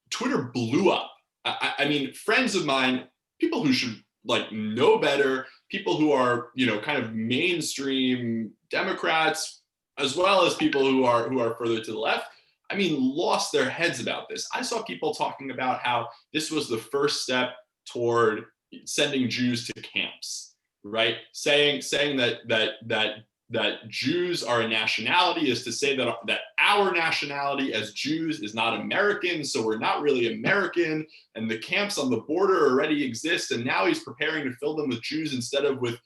Twitter blew up. I mean, friends of mine, people who should know better, people who are, kind of mainstream Democrats, as well as people who are further to the left, I mean, lost their heads about this. I saw people talking about how this was the first step toward sending Jews to camps, right? Saying that Jews are a nationality is to say that our nationality as Jews is not American, so we're not really American, and the camps on the border already exist, and now he's preparing to fill them with Jews instead of with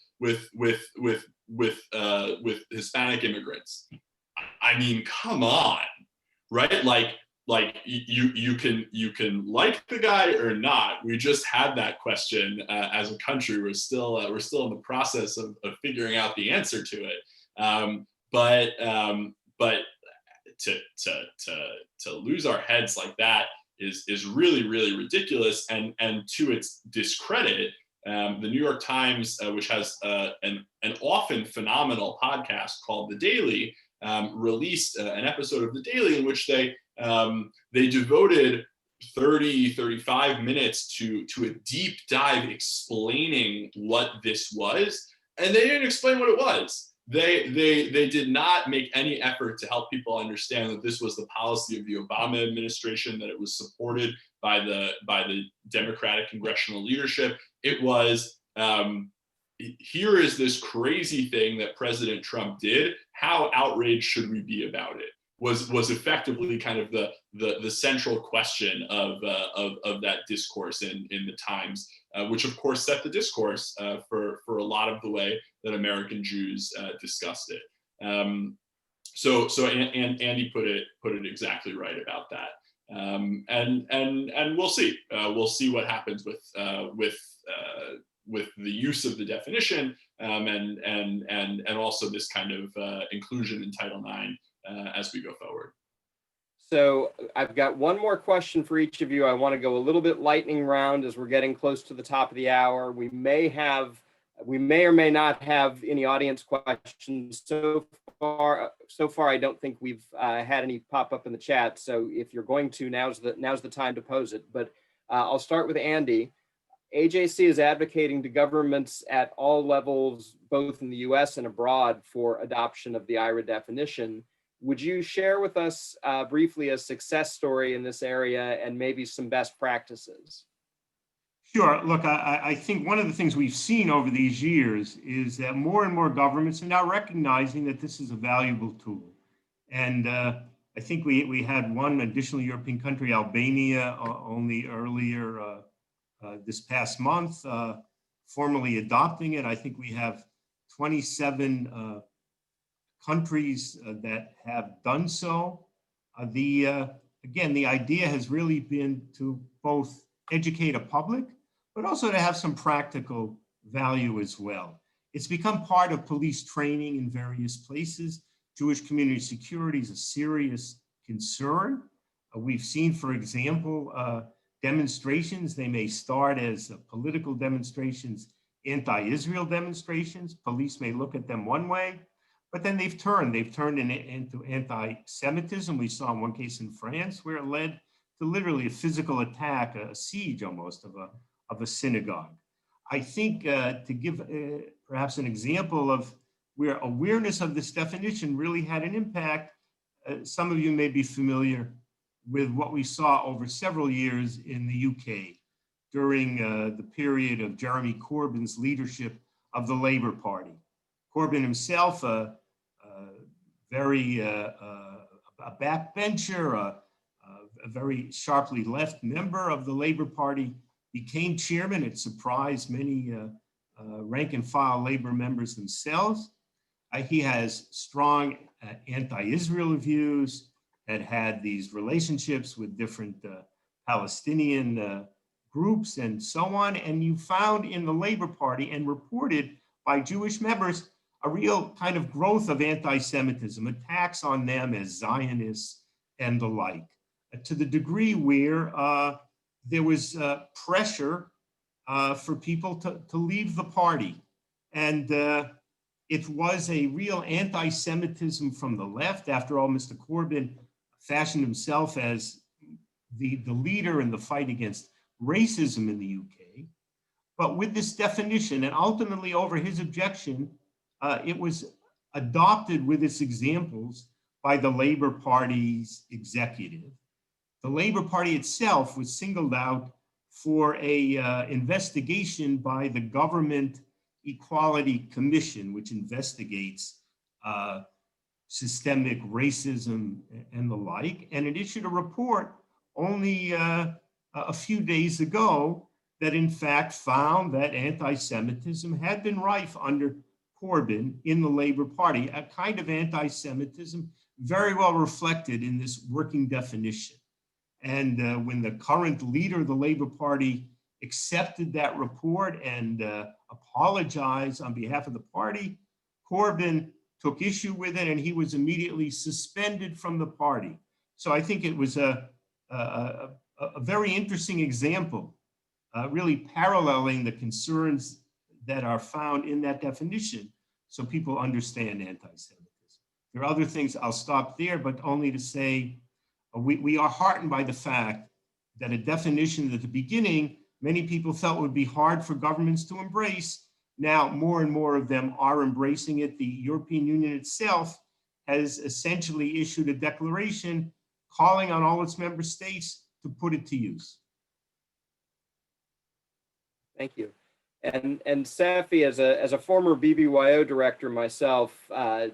Hispanic immigrants. I mean, come on, right? Like you can like the guy or not. We just had that question as a country. We're still in the process of figuring out the answer to it. But to lose our heads like that is really, really ridiculous. And to its discredit, the New York Times, which has an often phenomenal podcast called The Daily, released an episode of The Daily in which they devoted 35 minutes to a deep dive explaining what this was, and they didn't explain what it was. They did not make any effort to help people understand that this was the policy of the Obama administration, that it was supported by the Democratic congressional leadership. It was, here is this crazy thing that President Trump did. How outraged should we be about it? Was effectively kind of the central question of that discourse in the Times, which of course set the discourse for a lot of the way that American Jews discussed it. So Andy put it exactly right about that. And we'll see what happens with the use of the definition and also this kind of inclusion in Title IX as we go forward. So I've got one more question for each of you. I want to go a little bit lightning round as we're getting close to the top of the hour. We may or may not have any audience questions. So far, I don't think we've had any pop up in the chat. So if you're going to, now's the time to pose it. But I'll start with Andy. AJC is advocating to governments at all levels, both in the US and abroad, for adoption of the IHRA definition. Would you share with us briefly a success story in this area and maybe some best practices? Sure. Look, I think one of the things we've seen over these years is that more and more governments are now recognizing that this is a valuable tool. And I think we had one additional European country, Albania, only earlier this past month, formally adopting it. I think we have 27 countries that have done so. Again, the idea has really been to both educate a public, but also to have some practical value as well. It's become part of police training in various places. Jewish community security is a serious concern. We've seen, for example, demonstrations. They may start as political demonstrations, anti-Israel demonstrations. Police may look at them one way, but then they've turned into anti-Semitism. We saw in one case in France where it led to literally a physical attack, a siege almost of a synagogue. I think to give perhaps an example of where awareness of this definition really had an impact, some of you may be familiar with what we saw over several years in the UK during the period of Jeremy Corbyn's leadership of the Labour Party. Corbyn himself, a backbencher, a very sharply left member of the Labour Party, became chairman. It surprised many rank and file Labour members themselves. He has strong anti-Israel views, had these relationships with different Palestinian groups and so on. And you found in the Labour Party and reported by Jewish members a real kind of growth of anti-Semitism, attacks on them as Zionists and the like, to the degree where there was pressure for people to leave the party. And it was a real anti-Semitism from the left. After all, Mr. Corbyn fashioned himself as the leader in the fight against racism in the UK. But with this definition, and ultimately over his objection, it was adopted with its examples by the Labor Party's executive. The Labor Party itself was singled out for a investigation by the Government Equality Commission, which investigates systemic racism and the like. And it issued a report only a few days ago that in fact found that anti-Semitism had been rife under Corbyn in the Labor Party, a kind of anti-Semitism very well reflected in this working definition. And when the current leader of the Labor Party accepted that report and apologized on behalf of the party, Corbyn took issue with it and he was immediately suspended from the party. So I think it was a very interesting example, really paralleling the concerns that are found in that definition so people understand anti-Semitism. There are other things, I'll stop there, but only to say we are heartened by the fact that a definition that at the beginning many people felt would be hard for governments to embrace. Now more and more of them are embracing it. The European Union itself has essentially issued a declaration calling on all its member states to put it to use. Thank you. And Seffi, as a former BBYO director myself,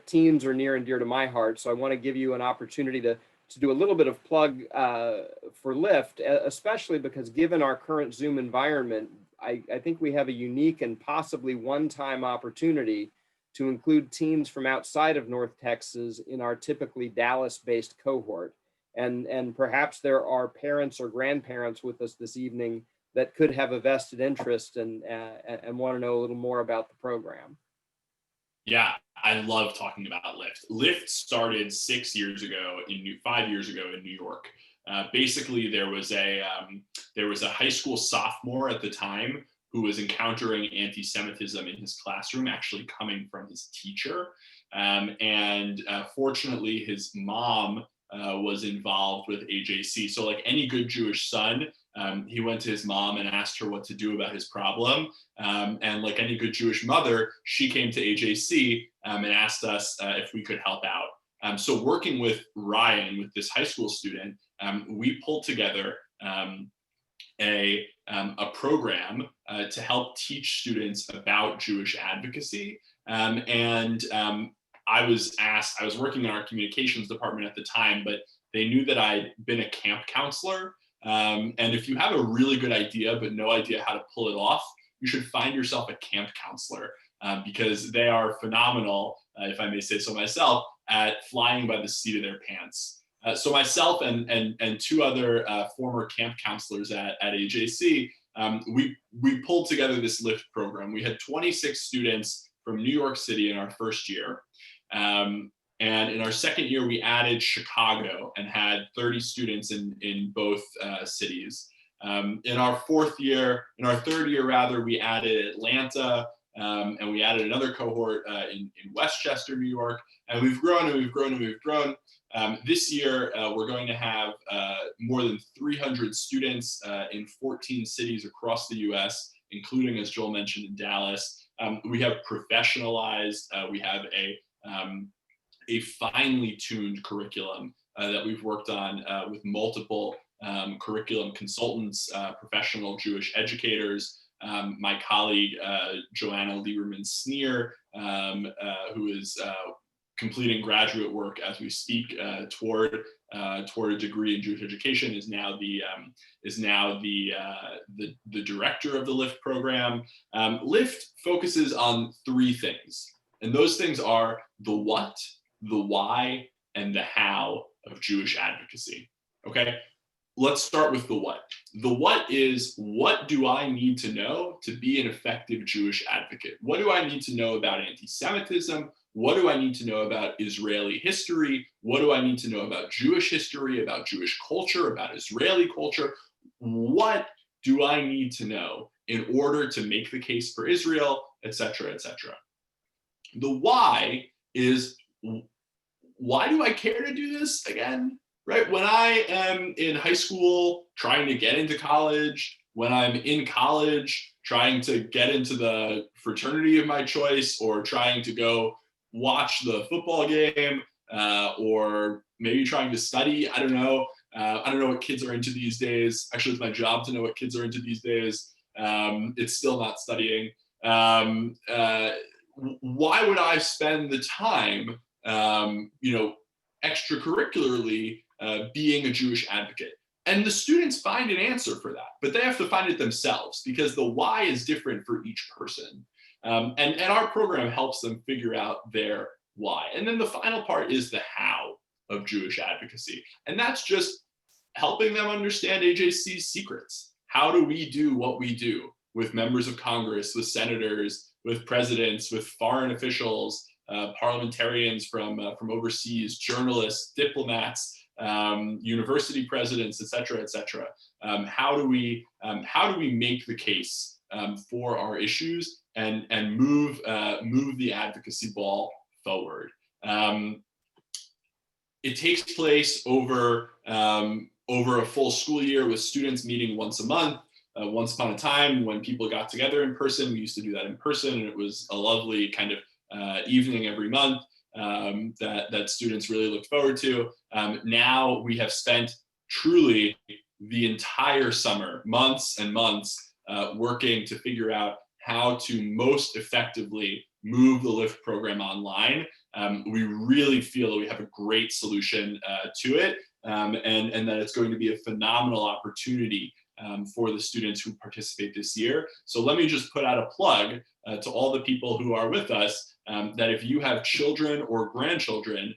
teens are near and dear to my heart. So I want to give you an opportunity to do a little bit of plug for LIFT, especially because given our current Zoom environment, I think we have a unique and possibly one-time opportunity to include teens from outside of North Texas in our typically Dallas-based cohort. And perhaps there are parents or grandparents with us this evening that could have a vested interest and want to know a little more about the program. Yeah, I love talking about LIFT. LIFT started 5 years ago in New York. Basically, there was a high school sophomore at the time who was encountering anti-Semitism in his classroom, actually coming from his teacher. Fortunately, his mom was involved with AJC. So like any good Jewish son, he went to his mom and asked her what to do about his problem. And like any good Jewish mother, she came to AJC and asked us if we could help out. So working with Ryan, with this high school student, we pulled together a program to help teach students about Jewish advocacy. I was working in our communications department at the time, but they knew that I'd been a camp counselor. And if you have a really good idea, but no idea how to pull it off, you should find yourself a camp counselor because they are phenomenal, if I may say so myself, at flying by the seat of their pants. So myself and two other former camp counselors at AJC, we pulled together this LIFT program. We had 26 students from New York City in our first year. And in our second year, we added Chicago and had 30 students in both cities. In our third year, we added Atlanta, and we added another cohort in Westchester, New York. And we've grown and we've grown and we've grown. This year, we're going to have more than 300 students in 14 cities across the US, including, as Joel mentioned, in Dallas. We have professionalized, we have a finely tuned curriculum that we've worked on with multiple curriculum consultants, professional Jewish educators, my colleague Joanna Lieberman-Sneer, who is completing graduate work as we speak toward a degree in Jewish education, is now the director of the LIFT program. LIFT focuses on 3 things, and those things are the what, the why, and the how of Jewish advocacy. Okay, let's start with the what. The what is, what do I need to know to be an effective Jewish advocate? What do I need to know about anti-Semitism? What do I need to know about Israeli history? What do I need to know about Jewish history, about Jewish culture, about Israeli culture? What do I need to know in order to make the case for Israel, et cetera, et cetera? The why is, why do I care to do this again? Right? When I am in high school trying to get into college, when I'm in college trying to get into the fraternity of my choice, or trying to go watch the football game, or maybe trying to study. I don't know. I don't know what kids are into these days. Actually, it's my job to know what kids are into these days. It's still not studying. Why would I spend the time, extracurricularly being a Jewish advocate? And the students find an answer for that, but they have to find it themselves because the why is different for each person. And our program helps them figure out their why. And then the final part is the how of Jewish advocacy. And that's just helping them understand AJC's secrets. How do we do what we do with members of Congress, with senators, with presidents, with foreign officials, parliamentarians from overseas, journalists, diplomats, university presidents, et cetera, et cetera. How do we make the case for our issues and move the advocacy ball forward? It takes place over a full school year with students meeting once a month. Once upon a time, when people got together in person, we used to do that in person, and it was a lovely kind of evening every month that students really looked forward to. Now we have spent truly the entire summer, months and months, working to figure out how to most effectively move the LIFT program online. We really feel that we have a great solution to it, and that it's going to be a phenomenal opportunity for the students who participate this year. So let me just put out a plug to all the people who are with us, that if you have children or grandchildren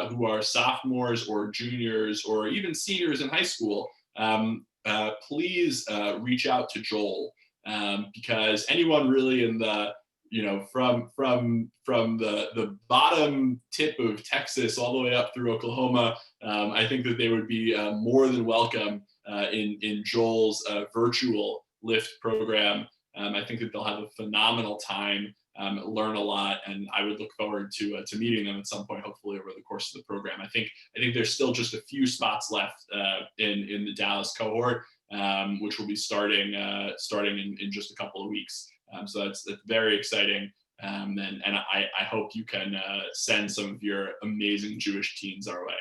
who are sophomores or juniors or even seniors in high school, please reach out to Joel, because anyone really in the, from the bottom tip of Texas all the way up through Oklahoma, I think that they would be more than welcome in Joel's virtual LIFT program. I think that they'll have a phenomenal time, learn a lot, and I would look forward to meeting them at some point, hopefully over the course of the program. I think there's still just a few spots left in the Dallas cohort, which will be starting in just a couple of weeks. So that's very exciting, and I hope you can send some of your amazing Jewish teens our way.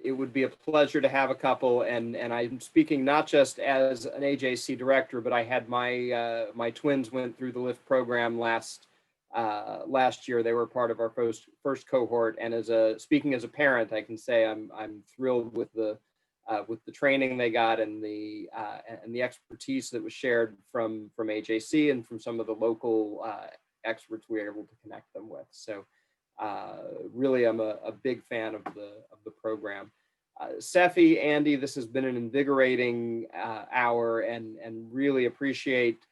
It would be a pleasure to have a couple, and I'm speaking not just as an AJC director, but I had my my twins went through the LIFT program last year. They were part of our first cohort, and speaking as a parent, I can say I'm thrilled with the training they got and the expertise that was shared from AJC and from some of the local experts we were able to connect them with. So. Really, I'm a big fan of the program. Seffi, Andy, this has been an invigorating hour, and really appreciate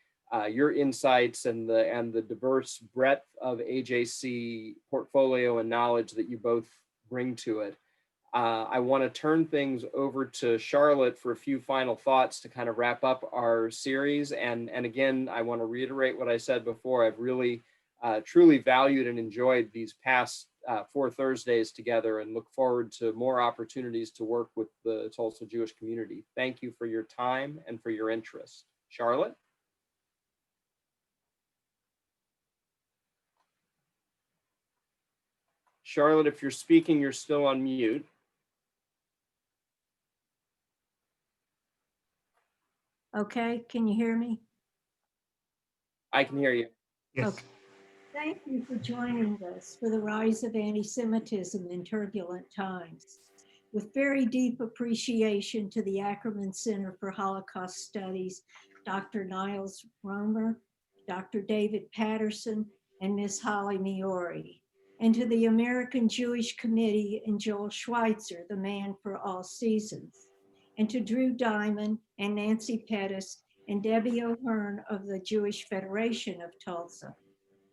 your insights and the diverse breadth of AJC portfolio and knowledge that you both bring to it. I want to turn things over to Charlotte for a few final thoughts to kind of wrap up our series. And again, I want to reiterate what I said before. I've really truly valued and enjoyed these past 4 Thursdays together, and look forward to more opportunities to work with the Tulsa Jewish community. Thank you for your time and for your interest. Charlotte? Charlotte, if you're speaking, you're still on mute. Okay, can you hear me? I can hear you. Yes. Okay. Thank you for joining us for the Rise of Antisemitism in Turbulent Times. With very deep appreciation to the Ackerman Center for Holocaust Studies, Dr. Niles Romer, Dr. David Patterson, and Ms. Holly Miori, and to the American Jewish Committee and Joel Schwitzer, the man for all seasons, and to Drew Diamond and Nancy Pettis and Debbie O'Hearn of the Jewish Federation of Tulsa.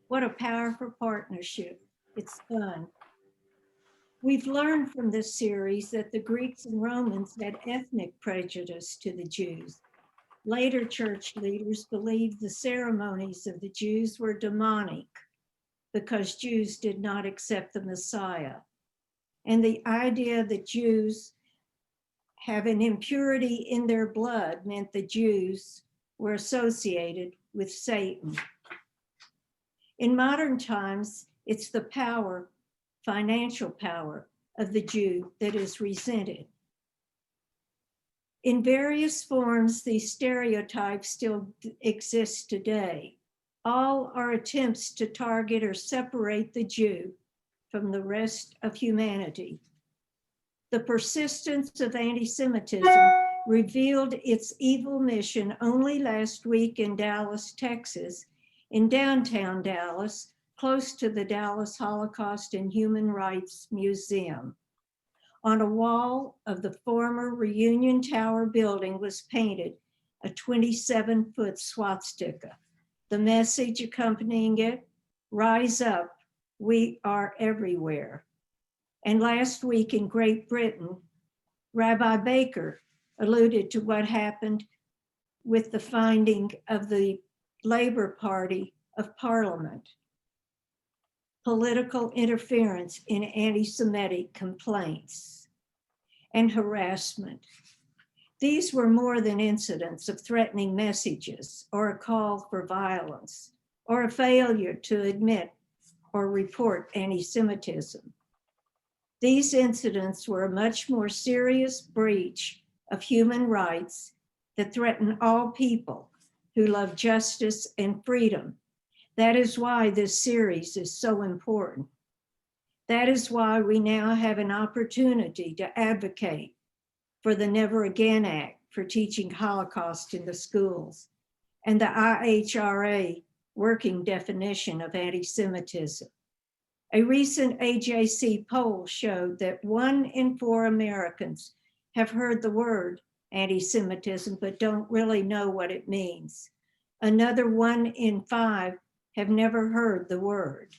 What a powerful partnership. It's fun. We've learned from this series that the Greeks and Romans had ethnic prejudice to the Jews. Later church leaders believed the ceremonies of the Jews were demonic because Jews did not accept the Messiah. And the idea that Jews have an impurity in their blood meant the Jews were associated with Satan. In modern times, it's the power financial power of the Jew that is resented. In various forms, these stereotypes still exist today. All are attempts to target or separate the Jew from the rest of humanity. The persistence of anti-Semitism revealed its evil mission only last week in Dallas, Texas, in downtown Dallas, close to the Dallas Holocaust and Human Rights Museum. On a wall of the former Reunion Tower building was painted a 27-foot swastika. The message accompanying it, "Rise up, we are everywhere." And last week in Great Britain, Rabbi Baker alluded to what happened with the finding of the Labour Party of Parliament. Political interference in anti-Semitic complaints and harassment. These were more than incidents of threatening messages or a call for violence or a failure to admit or report anti-Semitism. These incidents were a much more serious breach of human rights that threaten all people who love justice and freedom. That is why this series is so important. That is why we now have an opportunity to advocate for the Never Again Act for teaching Holocaust in the schools and the IHRA working definition of anti-Semitism. A recent AJC poll showed that 1 in 4 Americans have heard the word anti-Semitism but don't really know what it means. Another 1 in 5 have never heard the word.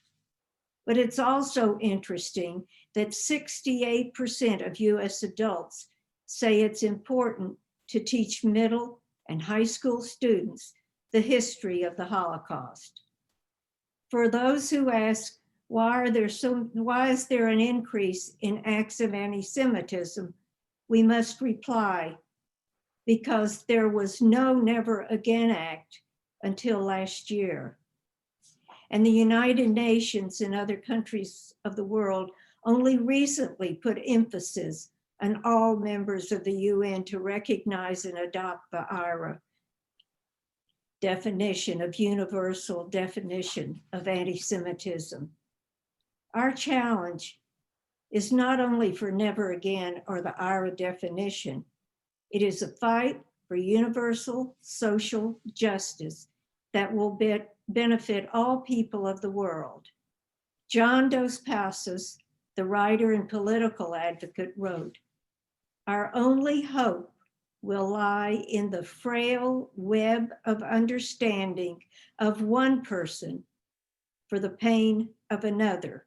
But it's also interesting that 68% of US adults say it's important to teach middle and high school students the history of the Holocaust. For those who ask, why is there an increase in acts of anti-Semitism? We must reply, because there was no Never Again Act until last year. And the United Nations and other countries of the world only recently put emphasis on all members of the UN to recognize and adopt the IHRA definition of universal definition of anti-Semitism. Our challenge is not only for Never Again or the IHRA definition, it is a fight for universal social justice that will benefit all people of the world. John Dos Passos, the writer and political advocate, wrote, "Our only hope will lie in the frail web of understanding of one person for the pain of another.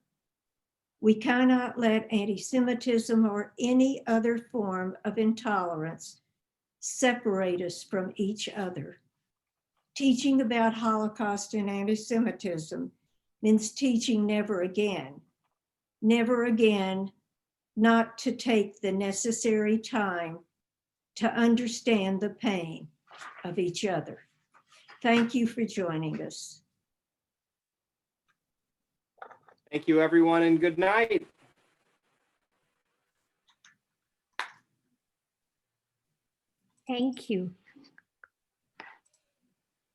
We cannot let anti-Semitism or any other form of intolerance separate us from each other." Teaching about Holocaust and anti-Semitism means teaching never again. Never again, not to take the necessary time to understand the pain of each other. Thank you for joining us. Thank you, everyone, and good night. Thank you.